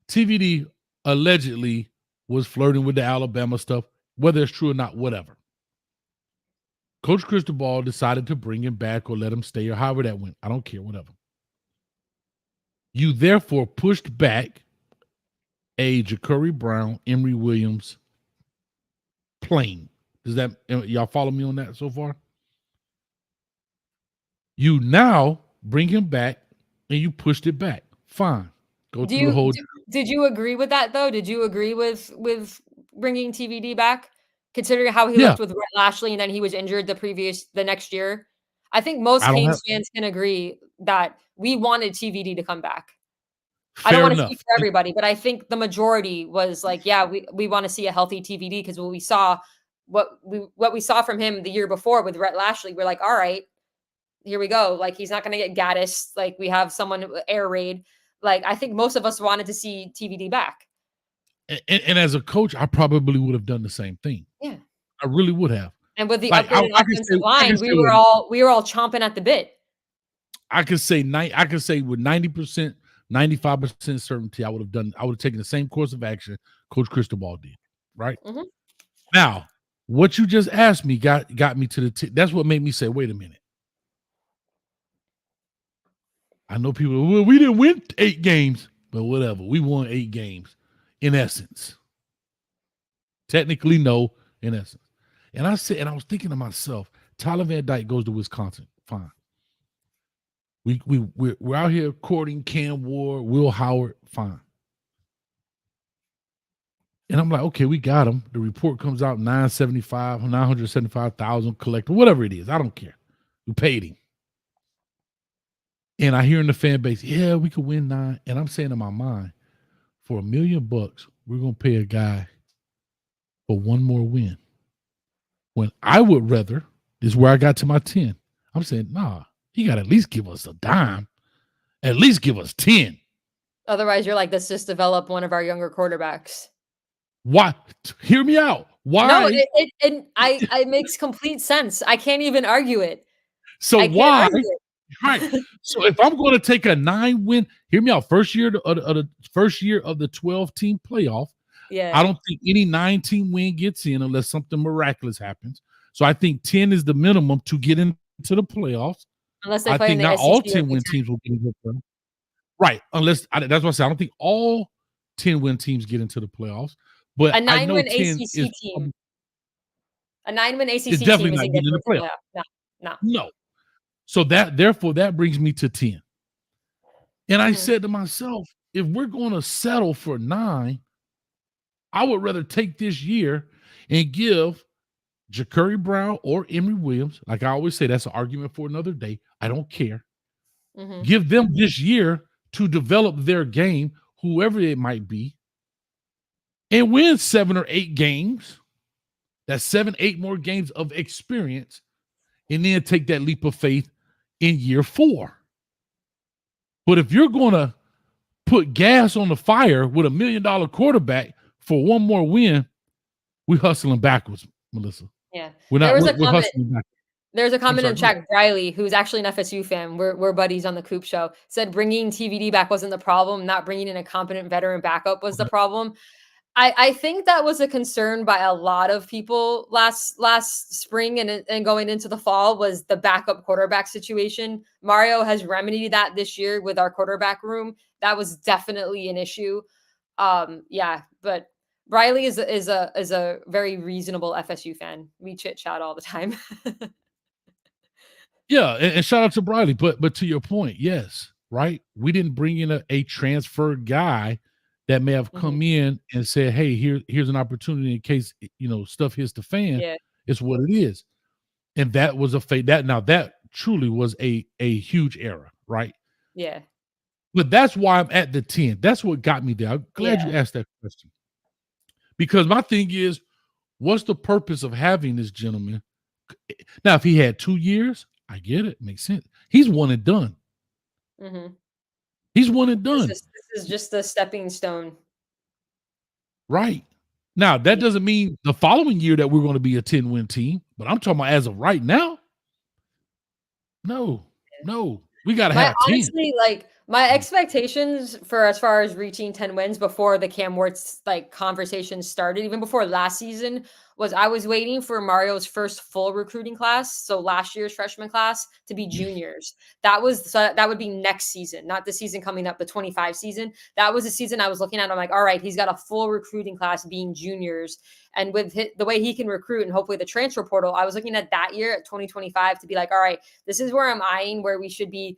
TVD allegedly was flirting with the Alabama stuff, whether it's true or not, whatever. Coach Cristobal decided to bring him back or let him stay or however that went. I don't care, whatever. You therefore pushed back a Ja'Cory Brown, Emory Williams plane. Does that, y'all follow me on that so far? You now bring him back and you pushed it back. Fine. Did you agree with that though? Did you agree with bringing TVD back, considering how he looked with Rhett Lashley and then he was injured the next year? I think most Canes fans can agree that we wanted TVD to come back. I don't want to speak for everybody, but I think the majority was like, yeah, we want to see a healthy TVD, because what we saw from him the year before with Rhett Lashley, we're like, all right, here we go. Like, he's not going to get Gaddis. Like, we have someone air raid. Like, I think most of us wanted to see TVD back. And as a coach, I probably would have done the same thing. Yeah. I really would have. And with the Like, updated offensive line, we were all chomping at the bit. I could say with 90%, 95% certainty, I would have taken the same course of action Coach Cristobal did. Right? Mm-hmm. Now, what you just asked me got me to that's what made me say, wait a minute. I know people, well, we didn't win 8 games, but whatever. We won 8 games in essence. Technically, no, in essence. And I was thinking to myself, Tyler Van Dyke goes to Wisconsin. Fine. We're out here courting Cam Ward, Will Howard. Fine. And I'm like, okay, we got him. The report comes out 975,000 collector, whatever it is. I don't care. We paid him. And I hear in the fan base, yeah, we could win 9. And I'm saying in my mind, for $1 million, we're going to pay a guy for one more win. When I would rather, this is where I got to my 10. I'm saying, nah, he got to at least give us a dime. At least give us 10. Otherwise, you're like, let's just develop one of our younger quarterbacks. Why? Hear me out. Why? No, it makes complete sense. I can't even argue it. So why? Right. So if I'm going to take a 9-win, hear me out. First year of the 12-team playoff. Yeah. I don't think any 9-team win gets in unless something miraculous happens. So I think 10 is the minimum to get into the playoffs. Unless they I play think in the not SEC all 10-win teams will get into the playoffs. Right. That's what I say. I don't think all 10-win teams get into the playoffs. But a 9-win ACC team. A 9-win ACC is definitely team not isn't getting getting in the playoff. No. So therefore that brings me to 10. And I said to myself, if we're going to settle for 9, I would rather take this year and give Ja'Cory Brown or Emory Williams, like I always say, that's an argument for another day. I don't care. Mm-hmm. Give them this year to develop their game, whoever it might be, and win 7 or 8 games. That's 7, 8 more games of experience, and then take that leap of faith in year 4. But if you're going to put gas on the fire with $1 million quarterback for one more win, we're hustling backwards, Melissa. Yeah. We're hustling backwards. There's a comment in chat. Riley, who's actually an FSU fan, we're buddies on the Coop Show, said bringing TVD back wasn't the problem. Not bringing in a competent veteran backup was the problem. I think that was a concern by a lot of people last spring and going into the fall, was the backup quarterback situation. Mario has remedied that this year with our quarterback room. That was definitely an issue. But Riley is a very reasonable FSU fan. We chit chat all the time. Yeah, and shout out to Briley. But to your point, yes, right. We didn't bring in a transfer guy that may have come in and said, hey, here's an opportunity in case, stuff hits the fan. Yeah. It's what it is. And that was that truly was a huge error, right? Yeah. But that's why I'm at the 10. That's what got me there. I'm glad you asked that question. Because my thing is, what's the purpose of having this gentleman? Now, if he had 2 years, I get it. Makes sense. He's one and done. Mm-hmm. He's one and done. This is just the stepping stone. Right. Now, that doesn't mean the following year that we're going to be a 10-win team, but I'm talking about as of right now. No. We got to have 10. Honestly, like, my expectations for as far as reaching 10 wins before the Cam Ward conversation started, even before last season, was I was waiting for Mario's first full recruiting class, so last year's freshman class, to be juniors. That would be next season, not the season coming up, the 25 season. That was the season I was looking at. I'm like, all right, he's got a full recruiting class being juniors. And with the way he can recruit and hopefully the transfer portal, I was looking at that year at 2025 to be like, all right, this is where I'm eyeing where we should be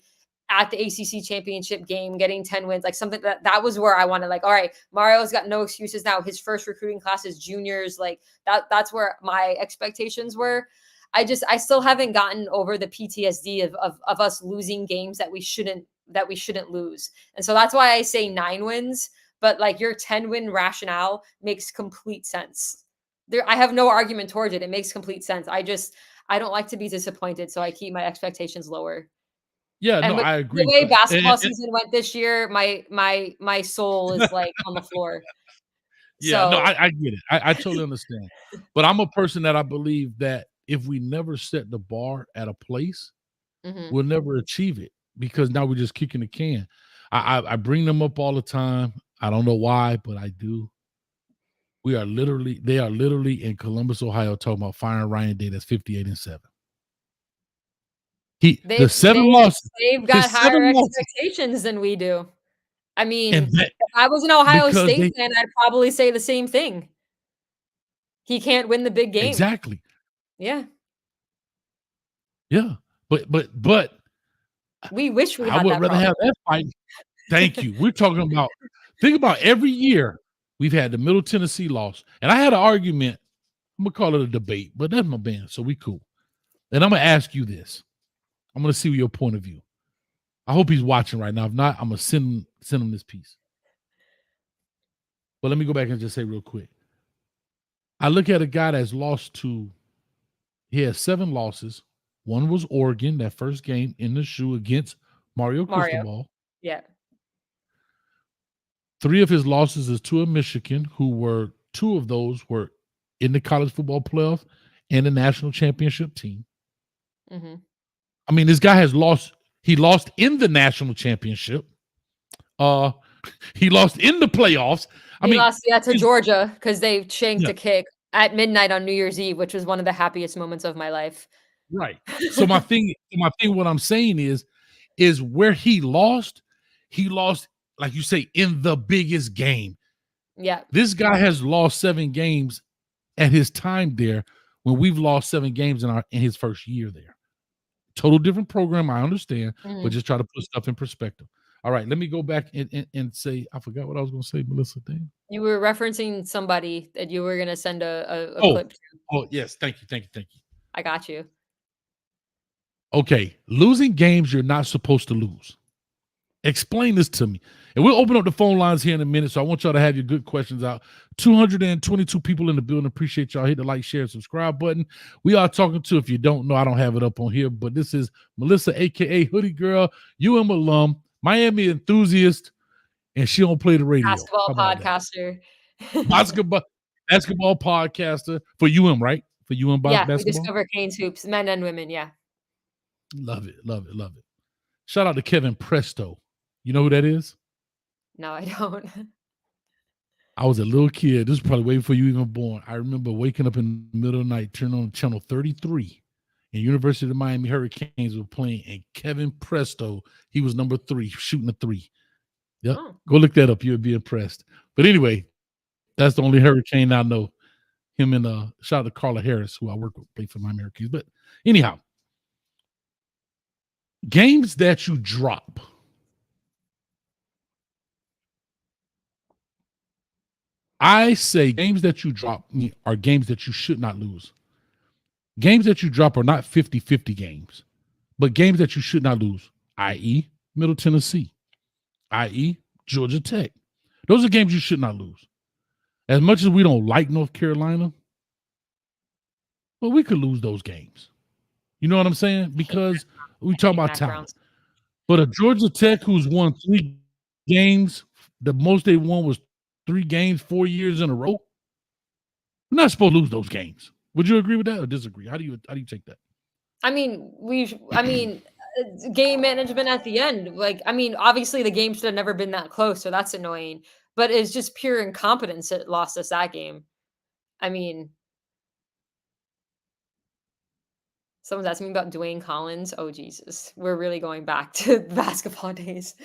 at the ACC championship game, getting 10 wins, like something that was where I wanted, like, all right, Mario's got no excuses now. His first recruiting class is juniors. Like that's where my expectations were. I still haven't gotten over the PTSD of us losing games that we shouldn't lose. And so that's why I say 9 wins, but like your 10-win rationale makes complete sense. I have no argument towards it. It makes complete sense. I don't like to be disappointed, so I keep my expectations lower. Yeah, And no, with I the agree. way But basketball season went this year, my soul is, like, on the floor. yeah, no, So I get it. I totally understand. But I'm a person that I believe that if we never set the bar at a place, mhm. we'll never achieve it because now we're just kicking the can. I bring them up all the time. I don't know why, but I do. They are literally in Columbus, Ohio, talking about firing Ryan Day. That's 58-7. The They've 7 they've losses, they've got his 7 higher losses, expectations than we do. I mean, and that if I was an Ohio because State they fan, I'd probably say the same thing. He can't win the big game. exactly. Yeah. Yeah. But We wish we I had would that rather problem. have that fight. Thank you. We're talking about think about every year we've had the Middle Tennessee loss. And I had an argument. I'm gonna call it a debate, but that's my band, so we cool. And I'm gonna ask you this. I'm gonna see your point of view. I hope he's watching right now. If not, I'm gonna send him this piece. But let me go back and just say real quick. I look at a guy that's lost to he has 7 losses. One was Oregon, that first game in the shoe against Mario Mario. Cristobal. Yeah. 3 of his losses is to a Michigan, who were 2 of those were in the college football playoff and the national championship team. Mhm. I mean, this guy has lost. He lost in the national championship. Uh, he lost in the playoffs. I He mean, lost, yeah, to he's Georgia because they shanked yeah, a kick at midnight on New Year's Eve, which was one of the happiest moments of my life. right. So my thing, what I'm saying is where he lost, like you say, in the biggest game. Yeah. This guy has lost 7 games at his time there when we've lost 7 games in his first year there. Total different program, I understand, but Mhm. just try to put stuff in perspective. All right, let me go back and say I forgot what I was going to say, Melissa. Damn. You were referencing somebody that you were gonna send a Oh, clip to. oh yes, thank you. I got you. Okay, losing games you're not supposed to lose. Explain this to me. And we'll open up the phone lines here in a minute. So I want y'all to have your good questions out. 222 people in the building. Appreciate y'all. Hit the like, share, subscribe button. We are talking to, if you don't know, I don't have it up on here, but this is Melissa, aka Hoodie Girl, UM alum, Miami enthusiast, and she don't play the radio. Basketball How about that? podcaster. Basketball, basketball podcaster for UM, right? For UM Yeah, we basketball. discover Canes hoops, men and women, yeah. Love it, love it, love it. Shout out to Kevin Presto. You know who that is? No, I don't. I was a little kid. This is probably way before you even born. I remember waking up in the middle of the night, turning on channel 33, and University of Miami Hurricanes were playing, and Kevin Presto, he was number 3, shooting a 3. Yep. Oh, Go look that up. You'll be impressed. But anyway, that's the only Hurricane I know. Him and shout out to Carla Harris, who I work with, play for Miami Hurricanes. But anyhow, games that you drop. I say games that you drop are games that you should not lose. Games that you drop are not 50-50 games, but games that you should not lose, i.e., Middle Tennessee, i.e., Georgia Tech. Those are games you should not lose. As much as we don't like North Carolina, well, we could lose those games. You know what I'm saying? Because we talk hate about Mac talent. Browns. But a Georgia Tech who's won 3 games, the most they won was 3 games 4 years in a row. We're not supposed to lose those games. Would you agree with that or disagree? How do you take that? I mean, game management at the end. Like, I mean, obviously the game should have never been that close, so that's annoying. But it's just pure incompetence that lost us that game. I mean, someone's asking me about Dwayne Collins. Oh Jesus, we're really going back to basketball days.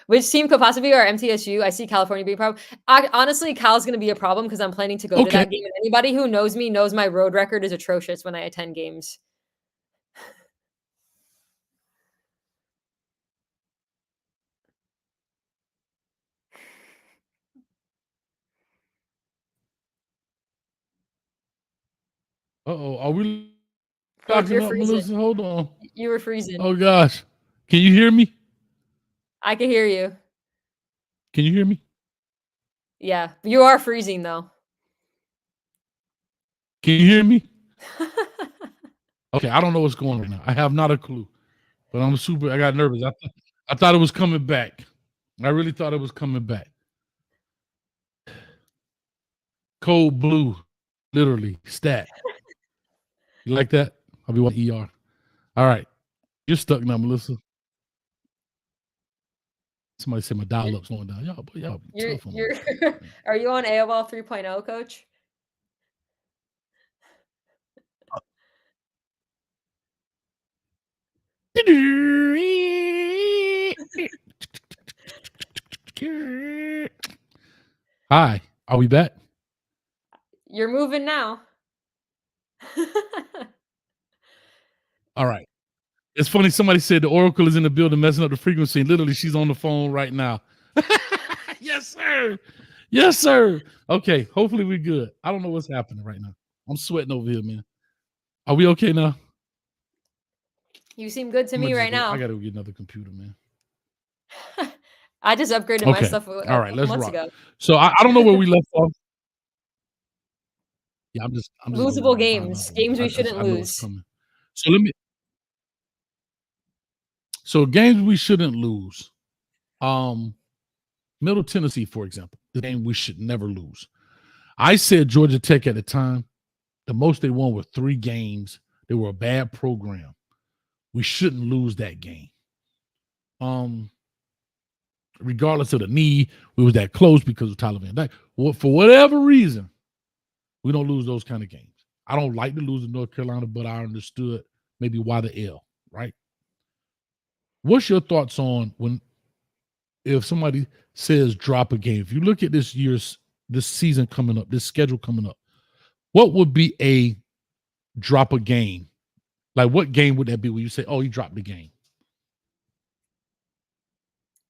Which team could possibly be our MTSU? I see California being a problem. Honestly, Cal's going to be a problem because I'm planning to go to Okay. that game. And anybody who knows me knows my road record is atrocious when I attend games. Uh-oh. Are we Coach, locking you're up, freezing. Melissa? Hold on. You were freezing. Oh gosh. Can you hear me? I can hear you. Can you hear me? Yeah, you are freezing though. Can you hear me? Okay, I don't know what's going on right now. I have not a clue, but I got nervous. I thought it was coming back. I really thought it was coming back. Cold blue, literally, stat. You like that? I'll be watching ER. All right. You're stuck now, Melissa. Somebody said my dial-up's going down. Y'all be tough on me. Are you on AOL 3.0, coach? Hi, are we back? You're moving now. All right. It's funny. Somebody said the Oracle is in the building messing up the frequency. Literally, she's on the phone right now. Yes, sir. Yes, sir. Okay. Hopefully we're good. I don't know what's happening right now. I'm sweating over here, man. Are we okay now? You seem good to me right now. I got to get another computer, man. I just upgraded my stuff All right, let's months rock. ago. So I don't know where we left off. Yeah, I'm just losable games. Games we shouldn't lose. So So games we shouldn't lose. Middle Tennessee, for example, the game we should never lose. I said Georgia Tech at the time, the most they won were 3 games. They were a bad program. We shouldn't lose that game. Regardless of the need, we was that close because of Tyler Van Dyke. For whatever reason, we don't lose those kind of games. I don't like to lose in North Carolina, but I understood maybe why the L, right? What's your thoughts on if somebody says drop a game? If you look at this season coming up, this schedule coming up, what would be a drop a game? Like, what game would that be where you say, oh, he dropped the game?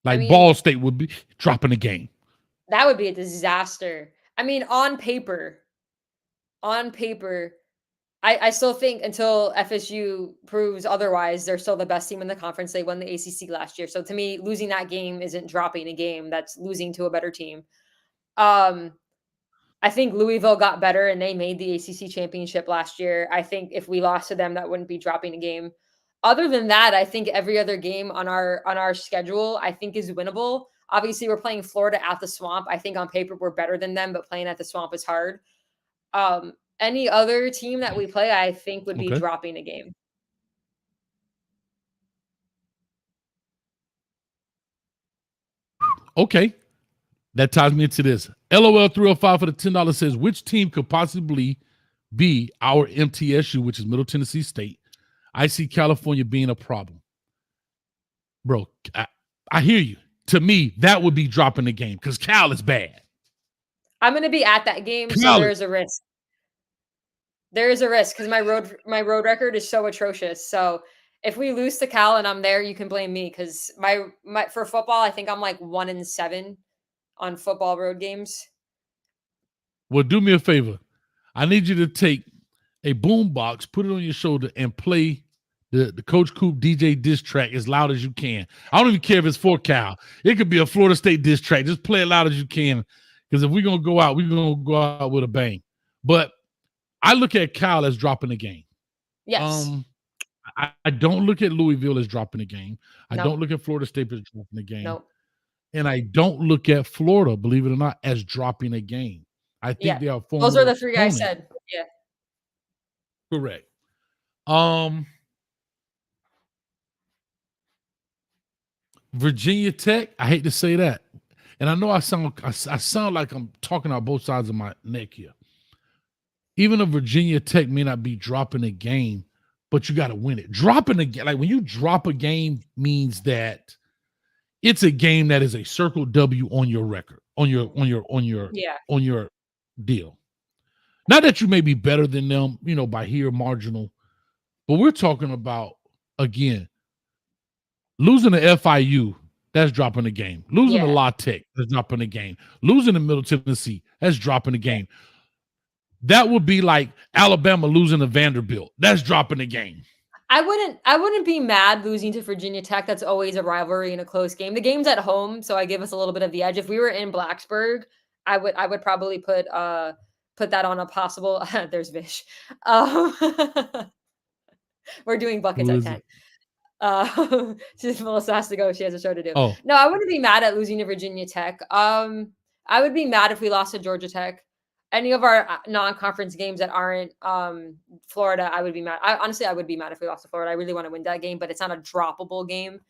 Like, Ball State would be dropping a game. That would be a disaster. I mean, on paper, I still think until FSU proves otherwise, they're still the best team in the conference. They won the ACC last year. So to me, losing that game isn't dropping a game. That's losing to a better team. I think Louisville got better and they made the ACC championship last year. I think if we lost to them, that wouldn't be dropping a game. Other than that, I think every other game on our schedule, I think is winnable. Obviously, we're playing Florida at the Swamp. I think on paper we're better than them, but playing at the Swamp is hard. Any other team that we play, I think would be dropping a game. Okay. That ties me into this. LOL 305 for the $10 says, which team could possibly be our MTSU, which is Middle Tennessee State? I see California being a problem. Bro, I hear you. To me, that would be dropping the game because Cal is bad. I'm going to be at that game, so there's a risk. There is a risk because my road record is so atrocious. So if we lose to Cal and I'm there, you can blame me because my for football, I think I'm like 1-7 on football road games. Well, do me a favor. I need you to take a boom box, put it on your shoulder, and play the Coach Coop DJ diss track as loud as you can. I don't even care if it's for Cal. It could be a Florida State diss track. Just play it loud as you can. Because if we're going to go out, we're going to go out with a bang. But I look at Cal as dropping a game. Yes. I don't look at Louisville as dropping a game. I don't look at Florida State as dropping a game. Nope. And I don't look at Florida, believe it or not, as dropping a game. I think they are former Those are the 3 guys said. Yeah. Correct. Virginia Tech, I hate to say that. And I know I sound like I'm talking out both sides of my neck here. Even a Virginia Tech may not be dropping a game, but you got to win it. Dropping a game, like when you drop a game means that it's a game that is a circle W on your record, on your deal. Not that you may be better than them, by here marginal, but we're talking about, again, losing to FIU, that's dropping the game. Losing to La Tech, that's dropping the game. Losing to Middle Tennessee, that's dropping the game. That would be like Alabama losing to Vanderbilt. That's dropping the game. I wouldn't be mad losing to Virginia Tech. That's always a rivalry and a close game. The game's at home, so I give us a little bit of the edge. If we were in Blacksburg, I would probably put put that on a possible. There's Vish. We're doing buckets Who at is 10. it? Melissa has to go. She has a show to do. Oh, No, I wouldn't be mad at losing to Virginia Tech. I would be mad if we lost to Georgia Tech. Any of our non-conference games that aren't Florida, I would be mad. Honestly, I would be mad if we lost to Florida. I really want to win that game, but it's not a droppable game.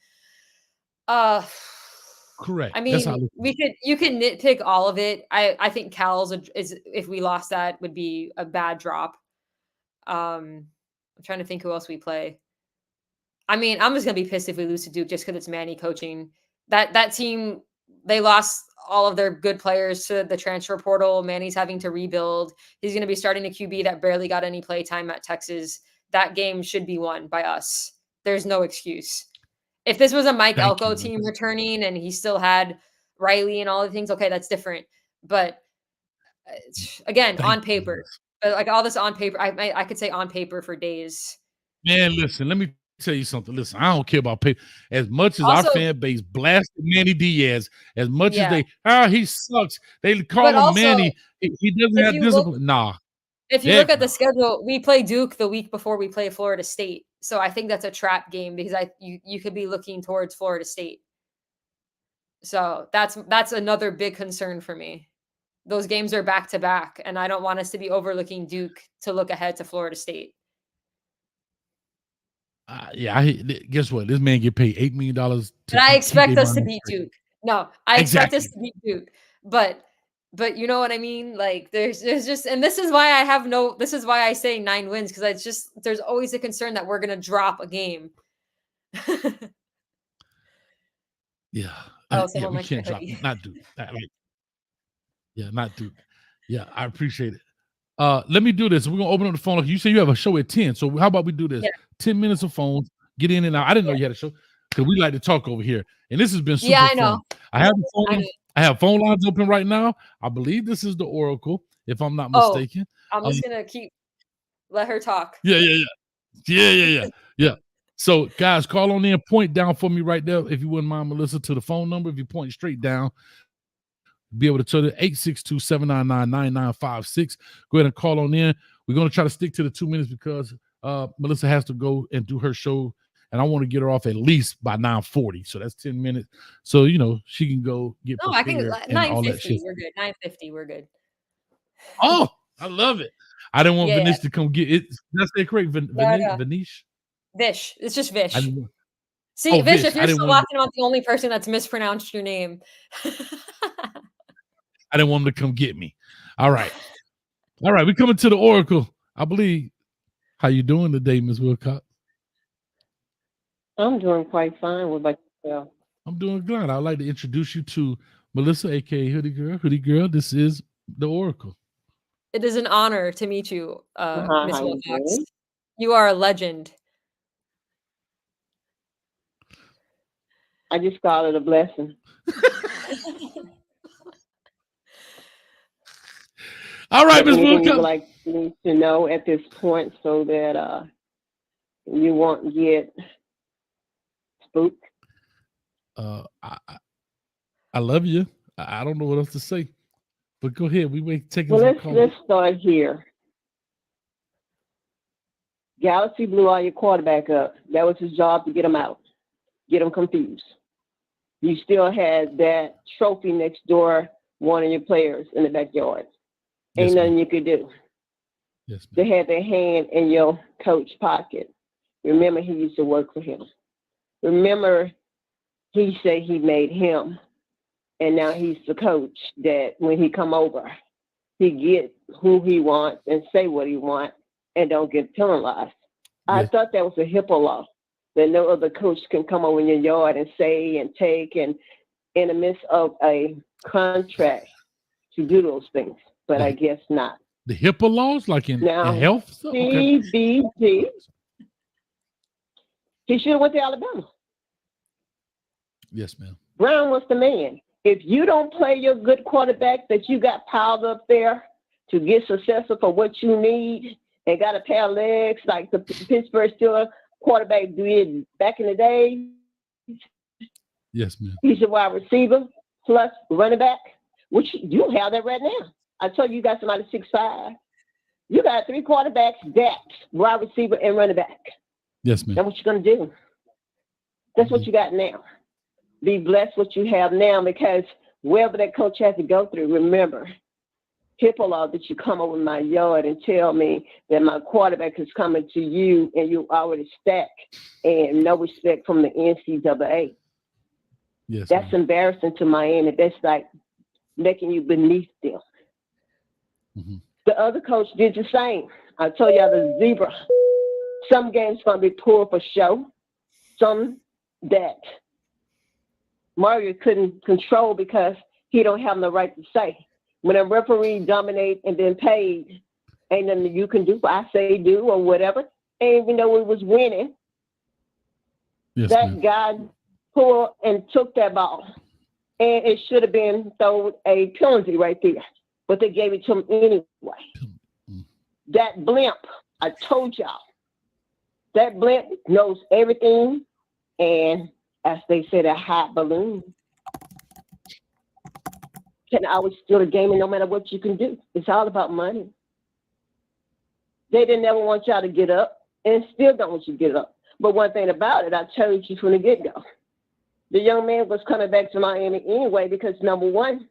correct. I That's how I mean, look. you can nitpick all of it. I think Cal's is if we lost that would be a bad drop. I'm trying to think who else we play. I mean, I'm just gonna be pissed if we lose to Duke just because it's Manny coaching. That team, they lost all of their good players to the transfer portal. Manny's having to rebuild. He's gonna be starting a QB that barely got any play time at Texas. That game should be won by us. There's no excuse. If this was a Mike Thank Elko you. team returning and he still had Riley and all the things, okay, that's different. But again, Thank on paper, like all this on paper, I could say on paper for days. Man, listen, let me tell you something. Listen, I don't care about paper. As much as Also- our fan base blasted Manny Diaz, as much Yeah. as he sucks. They call But him also, Manny. He doesn't if have you discipline. Nah. If you Heck look at the no. schedule, we play Duke the week before we play Florida State. So I think that's a trap game because you could be looking towards Florida State. So that's another big concern for me. Those games are back to back, and I don't want us to be overlooking Duke to look ahead to Florida State. Guess what? This man get paid $8 million. And I expect us to beat Duke. No, I expect us to beat Duke. But you know what I mean? Like there's just, and this is why I say 9 wins, because it's just there's always a concern that we're gonna drop a game. Yeah. Oh, Yeah, someone we likes can't the drop. hoodie. Not Duke. Not Duke. Yeah, I appreciate it. Let me do this. We're gonna open up the phone. You say you have a show at 10. So how about we do this? Yeah. 10 minutes of phones. Get in and out. I didn't know you had a show because we like to talk over here. And this has been super Yeah, I fun. know. I have phone lines open right now. I believe this is the Oracle, if I'm not Oh, mistaken. I'm just gonna let her talk. Yeah. So, guys, call on in, point down for me right there, if you wouldn't mind, Melissa, to the phone number. If you point straight down, be able to tell it 862-799-9956. Go ahead and call on in. We're going to try to stick to the 2 minutes because Melissa has to go and do her show, and I want to get her off at least by 9:40. So that's 10 minutes. So, she can go get No, I think 9:50. We're good. 9:50. We're good. Oh, I love it. I didn't want Yeah. Vanish to come get it. That's that correct? Vanish? Vish. It's just Vish. See, Oh, Vish, Vish. if you're still watching, I'm the only person that's mispronounced your name. I didn't want him to come get me. All right. We're coming to the Oracle, I believe. How you doing today, Ms. Wilcox? I'm doing quite fine. What about yourself? I'm doing good. I'd like to introduce you to Melissa, aka Hoodie Girl. Hoodie Girl, this is the Oracle. It is an honor to meet you, Miss How you Wilcox. doing? You are a legend. I just call it a blessing. All right, Ms. Anything you would Wilcox. like me to know at this point so that you won't get spooked? I love you. I don't know what else to say, but go ahead. We wait. Well, let's start here. Galaxy blew all your quarterback up. That was his job, to get him out, get him confused. You still had that trophy next door, one of your players in the backyard. Ain't nothing you could do. Yes, they had their hand in your coach pocket. Remember, he used to work for him. Remember, he said he made him, and now he's the coach that when he come over, he get who he wants and say what he wants and don't get penalized. I thought that was a HIPAA law, that no other coach can come over in your yard and say and take and in the midst of a contract to do those things. But I guess not. The HIPAA laws, like in health? CBG, he should have went to Alabama. Yes, ma'am. Brown was the man. If you don't play your good quarterback that you got piled up there to get successful for what you need and got a pair of legs like the Pittsburgh Steelers quarterback did back in the day. Yes, ma'am. He's a wide receiver plus running back, which you have that right now. I told you got somebody 6'5". You got 3 quarterbacks, that's wide receiver and running back. Yes, ma'am. That's what you're going to do. That's what you got now. Be blessed what you have now, because wherever that coach has to go through, remember, HIPAA law that you come over my yard and tell me that my quarterback is coming to you and you already stacked and no respect from the NCAA. Yes, that's ma'am. embarrassing to Miami. That's like making you beneath them. Mm-hmm. The other coach did the same. I told y'all the zebra. Some games going to be poor for show. Some that Mario couldn't control because he don't have no right to say. When a referee dominate and been paid, ain't nothing you can do. I say do or whatever. And even though it was winning, Yes, that ma'am. guy pulled and took that ball. And it should have been thrown a penalty right there. But they gave it to him anyway. Mm. That blimp, I told y'all, that blimp knows everything. And as they said, a hot balloon can always steal a game, and no matter what you can do. It's all about money. They didn't ever want y'all to get up, and still don't want you to get up. But one thing about it, I told you from the get-go, the young man was coming back to Miami anyway because, number one,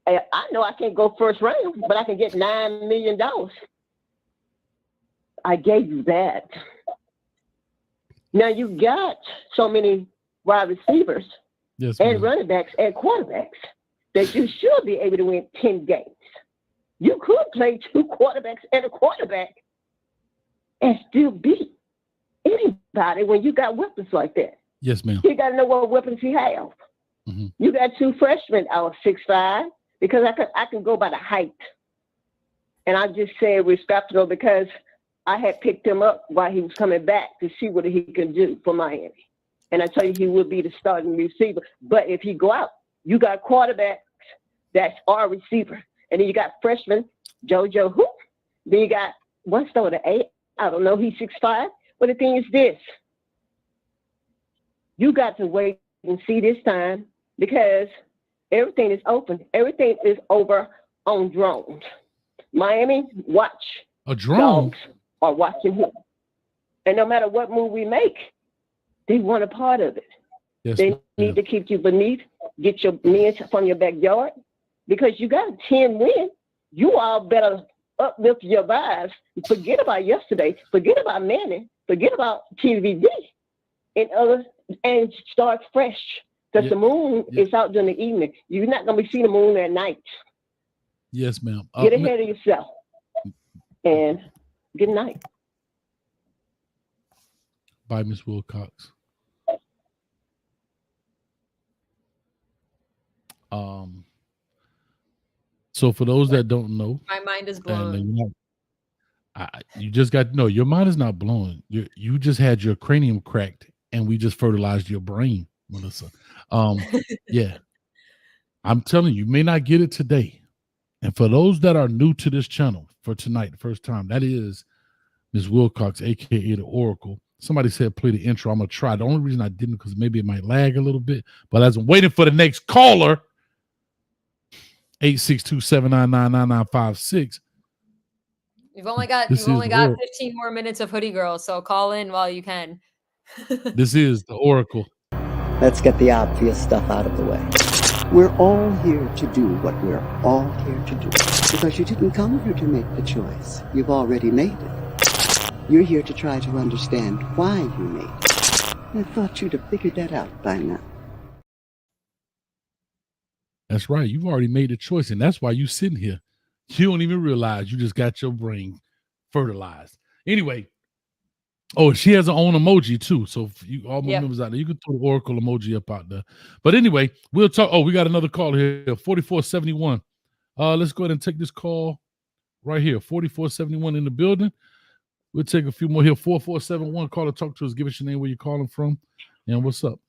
I know I can't go first round, but I can get $9 million. I gave you that. Now you got so many wide receivers Yes, and ma'am. running backs and quarterbacks that you should be able to win 10 games. You could play 2 quarterbacks and a quarterback and still beat anybody when you got weapons like that. Yes, ma'am. You got to know what weapons he have. Mm-hmm. You got 2 freshmen out 6'5", because I can go by the height. And I just say respectable because I had picked him up while he was coming back to see what he could do for Miami. And I tell you, he would be the starting receiver. But if he go out, you got quarterbacks that's our receiver. And then you got freshman JoJo Hoop. Then you got what's the 8? I don't know. He's 6'5". But the thing is this. You got to wait and see this time because everything is open. Everything is over on drones. Miami, watch. A drone? Dogs are watching him. And no matter what move we make, they want a part of it. Yes, They ma'am. need to keep you beneath, get your men from your backyard, because you got a 10 win. You all better uplift your vibes. Forget about yesterday. Forget about Manning. Forget about TVD and others, and start fresh. Because Yeah. the moon Yeah. is out during the evening. You're not going to be seeing the moon at night. Yes, ma'am. Get ahead of yourself. And good night. Bye, Miss Wilcox. So for those that don't know, My mind is and blown. you just got to know your mind is not blown. You just had your cranium cracked, and we just fertilized your brain, Melissa. Yeah, I'm telling you, you may not get it today. And for those that are new to this channel for tonight, the first time, that is Ms. Wilcox, aka the Oracle. Somebody said play the intro. I'm gonna try. The only reason I didn't because maybe it might lag a little bit. But as I'm waiting for the next caller, 862-799-9956. You've only got This is the 15 more minutes of Hoodie Girl, so call in while you can. This is the Oracle. Let's get the obvious stuff out of the way. We're all here to do what we're all here to do. Because you didn't come here to make the choice. You've already made it. You're here to try to understand why you made it. I thought you'd have figured that out by now. That's right. You've already made a choice, and that's why you sitting here. You don't even realize you just got your brain fertilized. Anyway, oh, she has her own emoji too. So for you, all my members out there, you can throw the Oracle emoji up out there. But anyway, we'll talk. Oh, we got another call here, 4471. Let's go ahead and take this call right here. 4471 in the building. We'll take a few more here. 4471. Call or talk to us. Give us your name, where you're calling from, and what's up.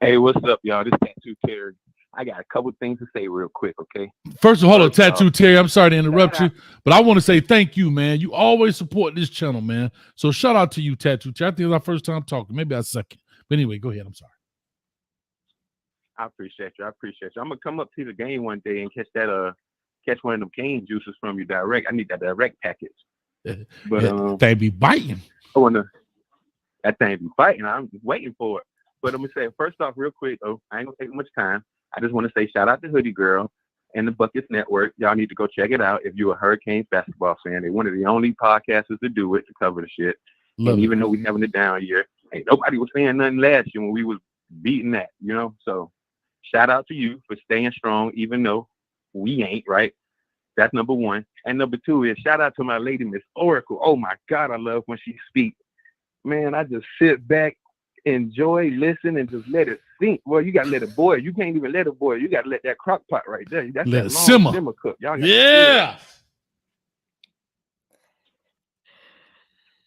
Hey, what's up, y'all? This Tattoo Terry. I got a couple things to say real quick, okay? First of all, hold on, Tattoo Terry. I'm sorry to interrupt you, but I want to say thank you, man. You always support this channel, man. So shout out to you, Tattoo Terry. I think it's our first time talking, maybe our second. But anyway, go ahead. I'm sorry. I appreciate you. I'm gonna come up to the game one day and catch one of them cane juices from you direct. I need that direct package. But they be biting. That thing be fighting. I'm just waiting for it. But I'm gonna say first off, real quick. I ain't gonna take much time. I just want to say shout out to Hoodie Girl and the Buckets Network. Y'all need to go check it out if you're a Hurricanes basketball fan. They're one of the only podcasters to do it, to cover the shit. Love and it. even though we having a down year, ain't nobody was saying nothing last year when we was beating that, So shout out to you for staying strong, even though we ain't, right? That's number one. And number two is shout out to my lady, Miss Oracle. Oh my God, I love when she speaks. Man, I just sit back, enjoy, listen, and just let it sink. Well, you gotta let it boil. You can't even let it boil. You gotta let that crock pot right there. That's Let that it long simmer. cook. Y'all gotta Yeah.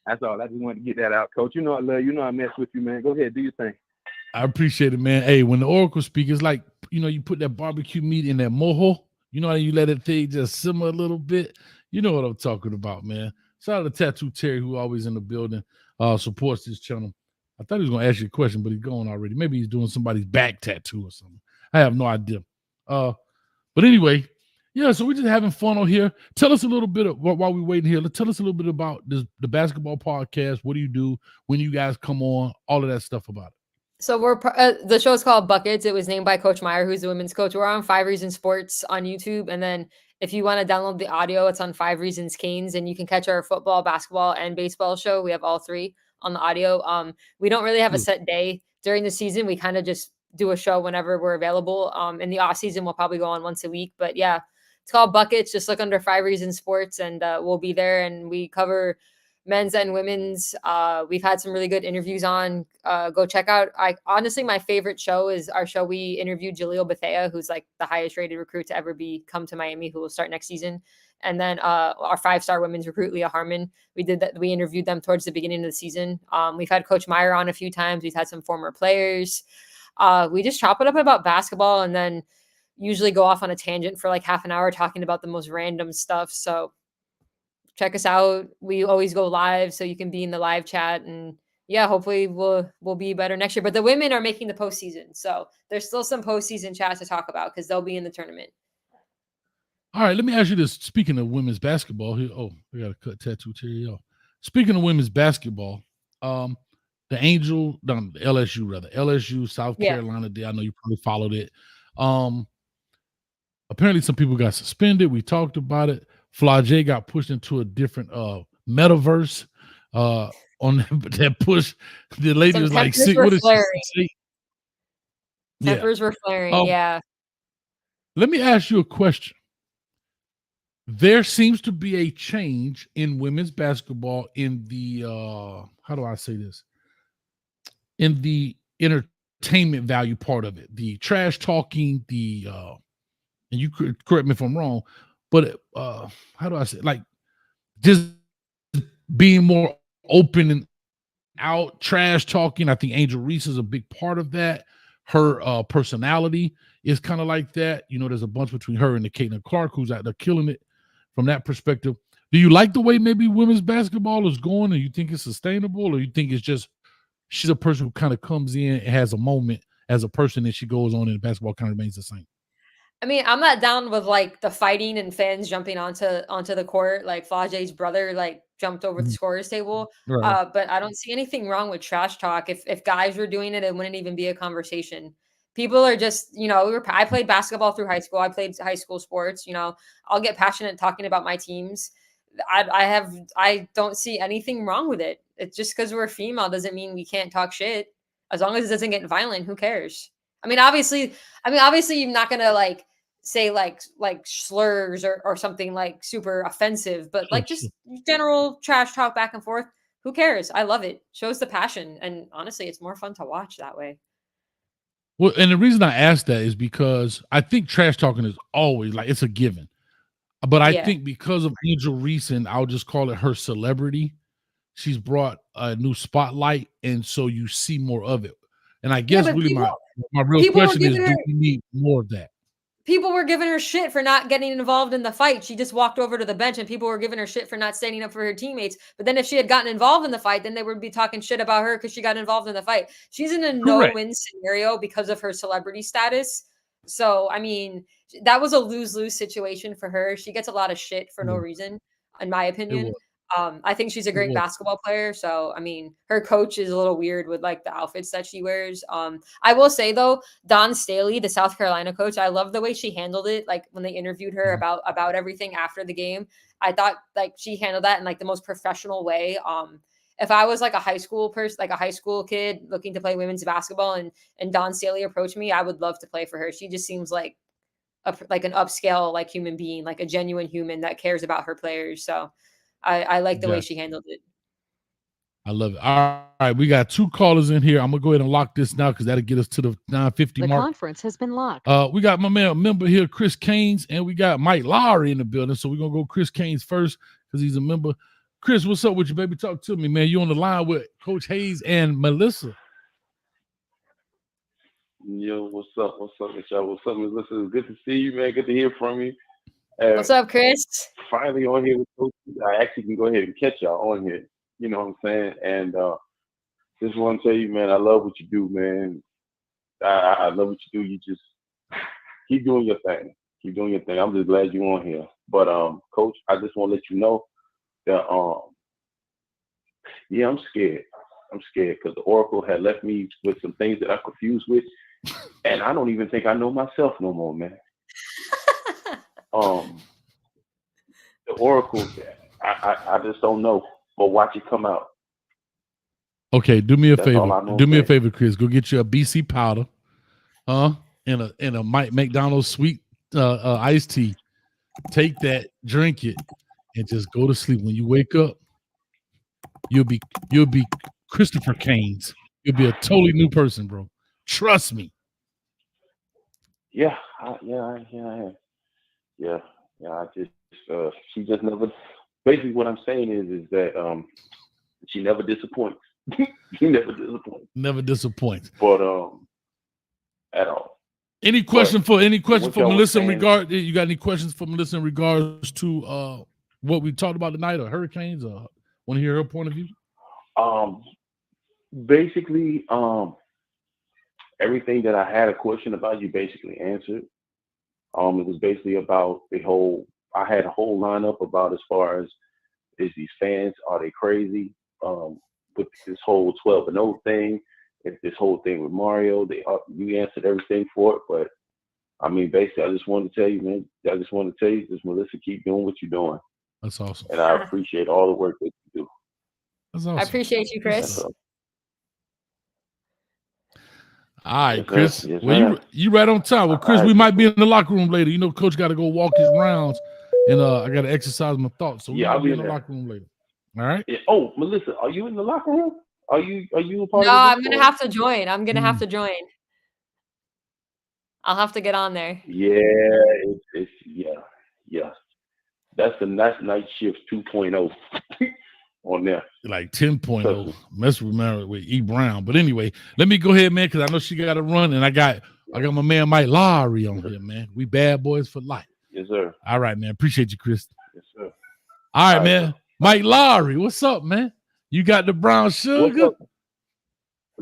That's all. I just wanted to get that out, Coach. You know I love you. You know I mess with you, man. Go ahead, do your thing. I appreciate it, man. Hey, when the Oracle speaks, it's like, you put that barbecue meat in that mojo. You know how you let it thing just simmer a little bit? You know what I'm talking about, man. Shout out to Tattoo Terry, who always in the building, supports this channel. I thought he was going to ask you a question, but he's gone already. Maybe he's doing somebody's back tattoo or something. I have no idea. But anyway, yeah, so we're just having fun on here. Tell us a little bit of, while we're waiting here, tell us a little bit about the basketball podcast. What do you do when you guys come on? All of that stuff about it. So the show is called Buckets. It was named by Coach Meyer, who's the women's coach. We're on 5 Reasons Sports on YouTube. And then if you want to download the audio, it's on 5 Reasons Canes. And you can catch our football, basketball, and baseball show. We have all three on the audio. We don't really have a set day during the season. We kind of just do a show whenever we're available. In the off season, we'll probably go on once a week. But yeah, it's called Buckets. Just look under 5 Reasons Sports and we'll be there. And we cover men's and women's. We've had some really good interviews on. Go check out. Honestly, my favorite show is our show. We interviewed Jaleel Bethea, who's like the highest rated recruit to ever come to Miami, who will start next season. And then our 5-star women's recruit, Leah Harmon. We did that. We interviewed them towards the beginning of the season. We've had Coach Meyer on a few times. We've had some former players. We just chop it up about basketball and then usually go off on a tangent for like half an hour talking about the most random stuff. So check us out. We always go live, so you can be in the live chat. And yeah, hopefully we'll be better next year. But the women are making the postseason, so there's still some postseason chat to talk about because they'll be in the tournament. All right, let me ask you this. Speaking of women's basketball, here. Oh, we got to cut Tattoo Terry off. Speaking of women's basketball, the LSU, South Carolina. I know you probably followed it. Apparently, some people got suspended. We talked about it. Flage got pushed into a different metaverse on that push. The lady was like, what is she? Tempers were flaring, yeah. Let me ask you a question. There seems to be a change in women's basketball in the, how do I say this? In the entertainment value part of it. The trash talking, and you could correct me if I'm wrong, but how do I say it? Like just being more open and out, trash talking. I think Angel Reese is a big part of that. Her personality is kind of like that. There's a bunch between her and the Caitlin Clark who's out there killing it from that perspective. Do you like the way maybe women's basketball is going, or you think it's sustainable, or you think it's just she's a person who kind of comes in and has a moment as a person and she goes on and basketball kind of remains the same? I mean, I'm not down with like the fighting and fans jumping onto the court. Like Flage's brother like jumped over the scorer's table. Right. But I don't see anything wrong with trash talk. If guys were doing it, it wouldn't even be a conversation. People are just, I played basketball through high school. I played high school sports. I'll get passionate talking about my teams. I don't see anything wrong with it. It's just because we're female doesn't mean we can't talk shit. As long as it doesn't get violent, who cares? I mean, obviously you're not gonna like say like slurs or something like super offensive, but like just general trash talk back and forth. Who cares? I love it. Shows the passion, and honestly, it's more fun to watch that way. Well, and the reason I asked that is because I think trash talking is always like it's a given. But I think because of Angel Reese, and I'll just call it her celebrity, she's brought a new spotlight, and so you see more of it. And I guess really my real question is, do we need more of that? people were giving her shit for not getting involved in the fight. She just walked over to the bench and people were giving her shit for not standing up for her teammates. But then if she had gotten involved in the fight, then they would be talking shit about her because she got involved in the fight. She's in a no-win scenario because of her celebrity status. So, I mean, that was a lose-lose situation for her. She gets a lot of shit for no reason, in my opinion. I think she's a great basketball player. So, I mean, her coach is a little weird with like the outfits that she wears. I will say though, Dawn Staley, the South Carolina coach, I love the way she handled it. Like when they interviewed her about everything after the game, I thought like she handled that in like the most professional way. If I was like a high school person, like a high school kid looking to play women's basketball, and Dawn Staley approached me, I would love to play for her. She just seems like like an upscale like human being, like a genuine human that cares about her players. So I like the way she handled it. I love it. All right, we got 2 callers in here. I'm gonna go ahead and lock this now because that'll get us to the 9:50 mark. The conference has been locked. We got my man member here, Chris Caines, and we got Mike Lowry in the building. So we're gonna go Chris Caines first because he's a member. Chris, what's up with you, baby? Talk to me, man. You on the line with Coach Hayes and Melissa. Yo, what's up? What's up with y'all? What's up, Melissa? Good to see you, man. Good to hear from you. What's up, Chris? Finally on here with Coach. I actually can go ahead and catch y'all on here. You know what I'm saying? And just want to tell you, man, I love what you do, man. I love what you do. You just keep doing your thing. Keep doing your thing. I'm just glad you're on here. But Coach, I just want to let you know that yeah, I'm scared. I'm scared because the Oracle had left me with some things that I'm confused with, and I don't even think I know myself no more, man. The Oracle, I just don't know. But watch it come out. Okay, do me a That's all favor. I'm gonna Do me a say. favor, Chris. Go get you a BC powder, and a McDonald's sweet iced tea. Take that, drink it, and just go to sleep. When you wake up, you'll be Christopher Caines. You'll be a totally new person, bro. Trust me. Yeah, I am. Yeah. I just she just never. Basically, what I'm saying is that she never disappoints. She never disappoints. Never disappoints. But at all. Any question for what y'all Melissa in saying- regard? You got any questions for Melissa in regards to what we talked about tonight, or hurricanes? Or want to hear her point of view? Basically, everything that I had a question about, you basically answered. It was basically about I had a whole lineup about as far as is these fans, are they crazy? With this whole 12-0 thing, if this whole thing with Mario, you answered everything for it. But I mean, basically, I just wanted to tell you, man. I just want to tell you, just Melissa, keep doing what you're doing. That's awesome. And I appreciate all the work that you do. That's awesome. I appreciate you, Chris. All right, Yes, Chris. sir. Yes, Well, sir. you right on time. Well, Chris, All right. we might be in the locker room later. You know, Coach got to go walk his rounds, and I got to exercise my thoughts. So we Yeah, might I'll be be in the there. locker room later. All right. Yeah. Oh, Melissa, are you in the locker room? Are you a part No, of I'm this? gonna have to join. I'm gonna have to join. I'll have to get on there. Yeah, it's yeah. That's night shift 2.0 on there. Like 10.0. Mess with E. Brown. But anyway, let me go ahead, man, because I know she got to run, and I got my man Mike Lowry on here, man. We bad boys for life. Yes, sir. All right, man. Appreciate you, Chris. Yes, sir. All right, right, man. sir. Mike Lowry, what's up, man? You got the brown sugar? What's up?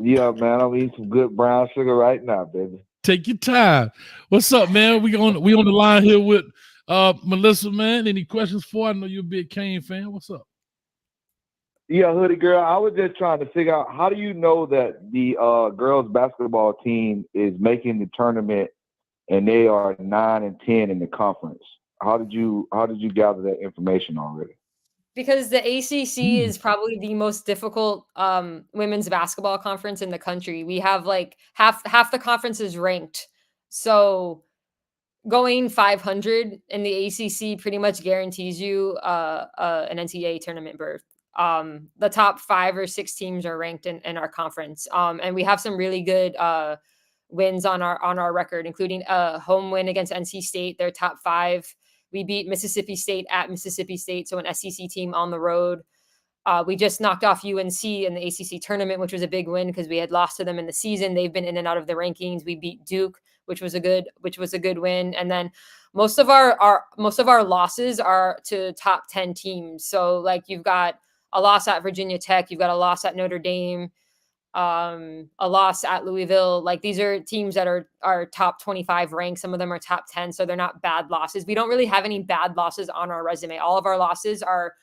Yeah, man, I'm eating some good brown sugar right now, baby. Take your time. What's up, man? We on the line here with Melissa, man. Any questions for her? I know you're a big Kane fan. What's up? Yeah, hoodie girl, I was just trying to figure out, how do you know that the girls basketball team is making the tournament and they are 9-10 in the conference? How did you gather that information already? Because the ACC is probably the most difficult women's basketball conference in the country. We have like half the conference is ranked. So going 500 in the ACC pretty much guarantees you an NCAA tournament berth. The top 5 or 6 teams are ranked in our conference. And we have some really good wins on our record, including a home win against NC State. They're top 5. We beat Mississippi State at Mississippi State, so an SEC team on the road. We just knocked off UNC in the ACC tournament, which was a big win because we had lost to them in the season. They've been in and out of the rankings. We beat Duke. which was a good win. And then most of our losses are to top 10 teams. So like you've got a loss at Virginia Tech, you've got a loss at Notre Dame, a loss at Louisville. Like these are teams that are top 25 ranked. Some of them are top 10, so they're not bad losses. We don't really have any bad losses on our resume. All of our losses are,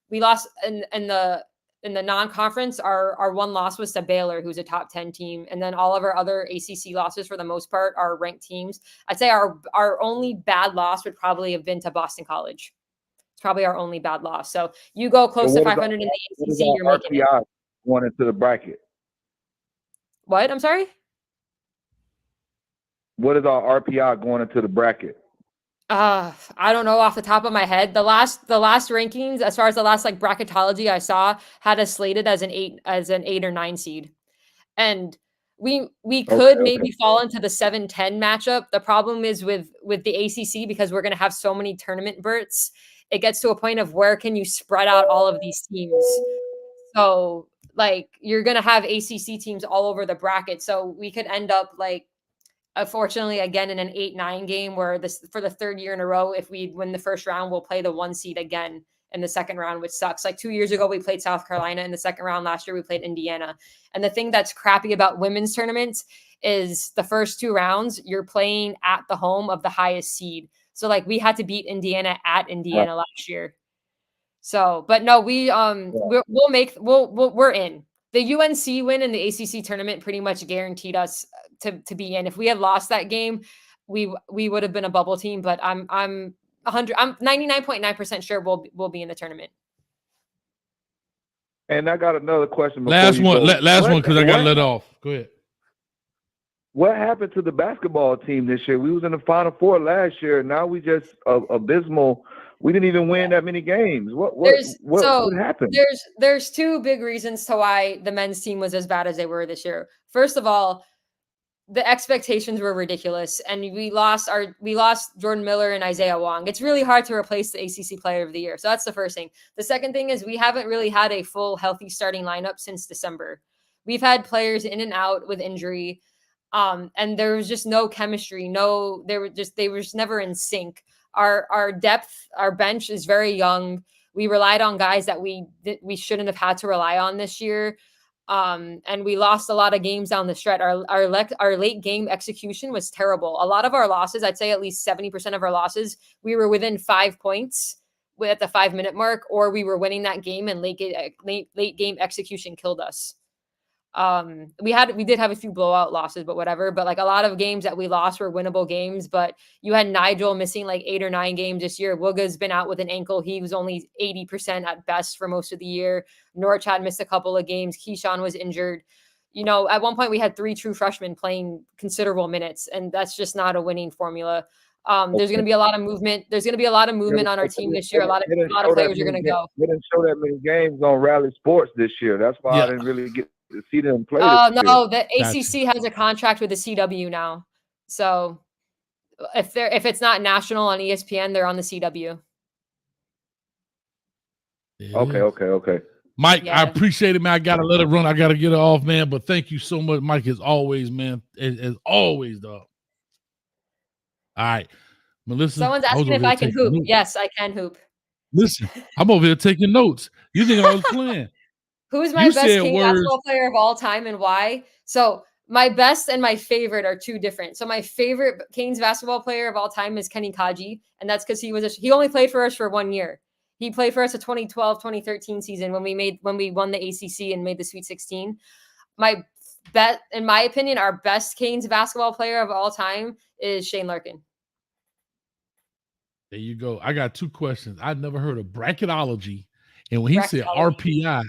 we lost in the non-conference. Our one loss was to Baylor, who's a top 10 team, and then all of our other ACC losses for the most part are ranked teams. I'd say our only bad loss would probably have been to Boston College. It's probably our only bad loss. So you go close to 500 in the ACC, you're making it. Going into the bracket. What? I'm sorry? What is our RPI going into the bracket? I don't know off the top of my head. The last rankings, as far as the last like bracketology I saw, had us slated as an 8 or 9 seed. And we could maybe fall into the 7-10 matchup. The problem is with the ACC, because we're going to have so many tournament berths, it gets to a point of where can you spread out all of these teams? So like you're going to have ACC teams all over the bracket. So we could end up like, unfortunately, again, in an 8-9 game where for the third year in a row, if we win the first round, we'll play the 1 seed again in the second round, which sucks. Like 2 years ago, we played South Carolina in the second round. Last year, we played Indiana. And the thing that's crappy about women's tournaments is the first 2 rounds, you're playing at the home of the highest seed. So like we had to beat Indiana at Indiana last year. So, but no, we're in. The UNC win in the ACC tournament pretty much guaranteed us to be in. If we had lost that game, we would have been a bubble team. But I'm 99.9% sure we'll be in the tournament. And I got another question. Last one, because I got let off. Go ahead. What happened to the basketball team this year? We was in the Final Four last year. Now we just abysmal. We didn't even win that many games. What happened? There's 2 big reasons to why the men's team was as bad as they were this year. First of all, the expectations were ridiculous, and we lost Jordan Miller and Isaiah Wong. It's really hard to replace the ACC Player of the Year. So that's the first thing. The second thing is we haven't really had a full healthy starting lineup since December. We've had players in and out with injury, and there was just no chemistry. They were just never in sync. Our depth, our bench is very young. We relied on guys that we shouldn't have had to rely on this year. And we lost a lot of games down the stretch. Our late game execution was terrible. A lot of our losses, I'd say at least 70% of our losses, we were within 5 points at the 5-minute mark, or we were winning that game and late game execution killed us. We did have a few blowout losses, but whatever. But like a lot of games that we lost were winnable games. But you had Nigel missing like 8 or 9 games this year. Wooga's been out with an ankle. He was only 80% at best for most of the year. Norwich had missed a couple of games. Keyshawn was injured. You know, at one point we had 3 true freshmen playing considerable minutes, and that's just not a winning formula. There's going to be a lot of movement. There's going to be a lot of movement on our team this year. A lot of players are going to go. They didn't show that many games on Rally Sports this year. That's why I didn't really get to see them play. Oh no, the ACC has a contract with the CW now. So if it's not national on ESPN, they're on the CW. Yeah. Okay. Mike, I appreciate it, man. I gotta let it run. I gotta get it off, man. But thank you so much, Mike, as always, man. As always, dog. All right, Melissa. Someone's asking if I can hoop. Notes. Yes, I can hoop. Listen, I'm over here taking notes. You think I was playing? Who's my best King basketball player of all time and why? So my best and my favorite are 2 different. So my favorite Canes basketball player of all time is Kenny Kaji, and that's because he only played for us for 1 year. He played for us the 2012-2013 season when we won the ACC and made the Sweet 16. My bet, in my opinion, our best Canes basketball player of all time is Shane Larkin. There you go. I got 2 questions. I'd never heard of bracketology, and when he said RPI.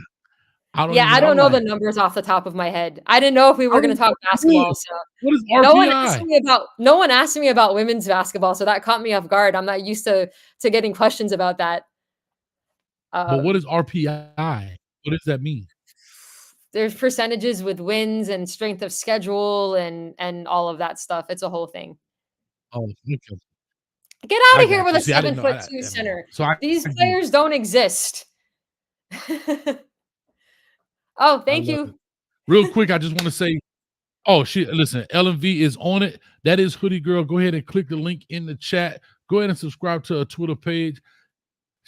I don't know the numbers off the top of my head. I didn't know if we were going to talk basketball. So what is RPI? No one asked me about women's basketball, so that caught me off guard. I'm not used to getting questions about that. But what is RPI? What does that mean? There's percentages with wins and strength of schedule and all of that stuff. It's a whole thing. Oh, okay. Get out of here with a 7'2" center. These players don't exist. Oh, thank you. Real quick, I just want to say Oh, listen, LMV is on it. That is Hoodie Girl. Go ahead and click the link in the chat. Go ahead and subscribe to her Twitter page.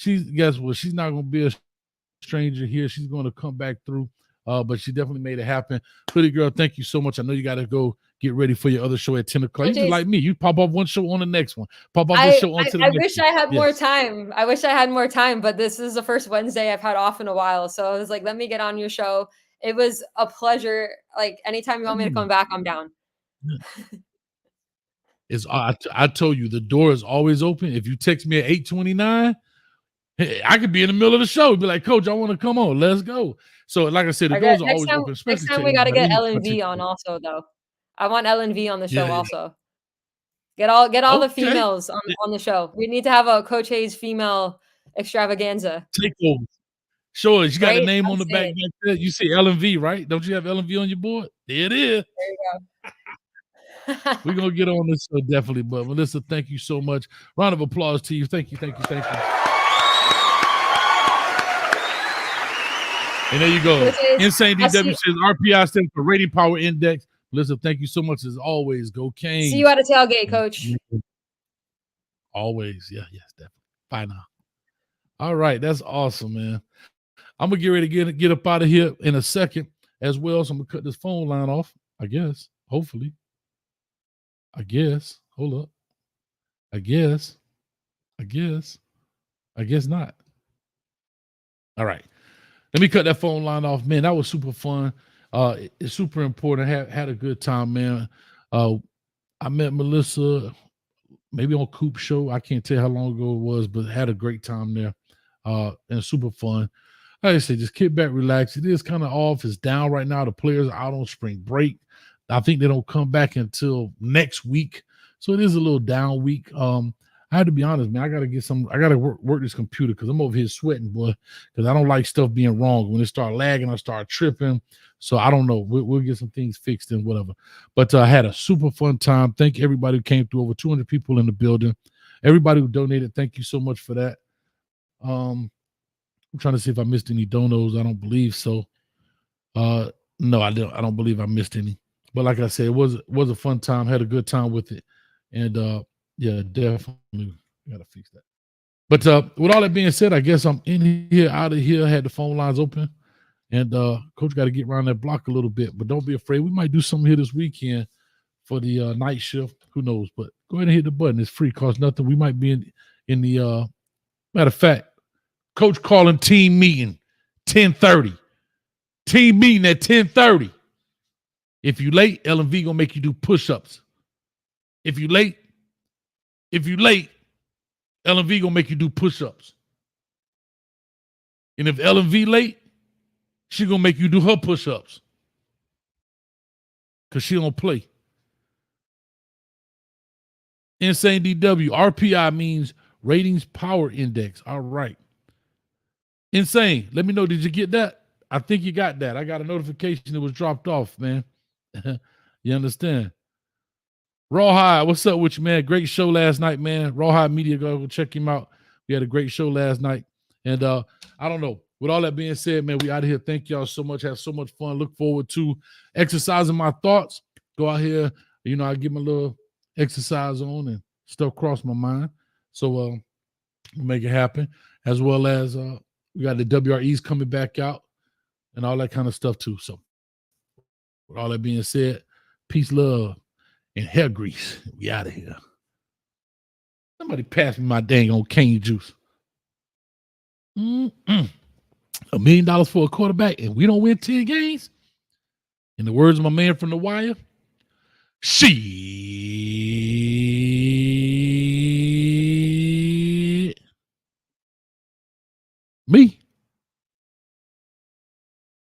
Guess what? She's not going to be a stranger here. She's going to come back through. But she definitely made it happen. Hoodie Girl, thank you so much. I know you got to go get ready for your other show at 10 o'clock. You just like me. You pop off one show on the next one. Pop off this show on to the I next wish one. I had more time. I wish I had more time, but this is the first Wednesday I've had off in a while. So I was like, let me get on your show. It was a pleasure. Like anytime you want me to come back, I'm down. I told you the door is always open. If you text me at 8:29, hey, I could be in the middle of the show. Be like, Coach, I want to come on. Let's go. So, like I said, the doors are always open. Next time we got to get LNV on also, though. I want LNV on the show also. Get all the females on the show. We need to have a Coach Hayes female extravaganza. Takeover. Sure, you got a name on the back there. You see LMV, right? Don't you have LMV on your board? There it is. There you go. We're going to get on this definitely. But Melissa, thank you so much. Round of applause to you. Thank you. And there you go. Insane DW says RPI stands for Rating Power Index. Melissa, thank you so much as always. Go Canes. See you at a tailgate, Coach. Always. Yes, definitely. Bye now. All right. That's awesome, man. I'm going to get ready to get up out of here in a second as well. So I'm going to cut this phone line off, I guess. Hopefully. Hold up. I guess not. All right. Let me cut that phone line off. Man, that was super fun. It's super important. I had a good time, man. I met Melissa maybe on Coop Show. I can't tell how long ago it was, but had a great time there. And super fun. Like I said, just kick back, relax. It is kind of off. It's down right now. The players are out on spring break. I think they don't come back until next week. So it is a little down week. I had to be honest, man. I got to work this computer because I'm over here sweating, boy, because I don't like stuff being wrong. When it start lagging, I start tripping. So I don't know. We'll get some things fixed and whatever. But I had a super fun time. Thank everybody who came through. Over 200 people in the building. Everybody who donated, thank you so much for that. I'm trying to see if I missed any donos. I don't believe so. No, I don't believe I missed any. But like I said, it was a fun time. Had a good time with it. And yeah, definitely gotta fix that. But with all that being said, I guess I'm in here, out of here. I had the phone lines open. And Coach got to get around that block a little bit. But don't be afraid. We might do something here this weekend for the night shift. Who knows? But go ahead and hit the button. It's free, costs nothing. We might be in the matter of fact, Coach calling team meeting 10:30. Team meeting at 10:30. If you late, LMV gonna make you do push-ups. If you late, LMV gonna make you do push-ups. And if LMV late, she gonna make you do her push-ups. Cause she don't play. Insane DW. RPI means Ratings Power Index. All right. Insane. Let me know. Did you get that? I think you got that. I got a notification it was dropped off, man. You understand? Rawhide, what's up with you, man? Great show last night, man. Rawhide Media, go check him out. We had a great show last night. And I don't know. With all that being said, man, we out of here. Thank y'all so much. Have so much fun. Look forward to exercising my thoughts. Go out here. I get my little exercise on and stuff cross my mind. So we'll make it happen. As well as we got the WREs coming back out and all that kind of stuff too. So with all that being said, peace, love, and hair grease. We out of here. Somebody pass me my dang on cane juice. $1 million for a quarterback and we don't win 10 games? In the words of my man from The Wire, shit. Me?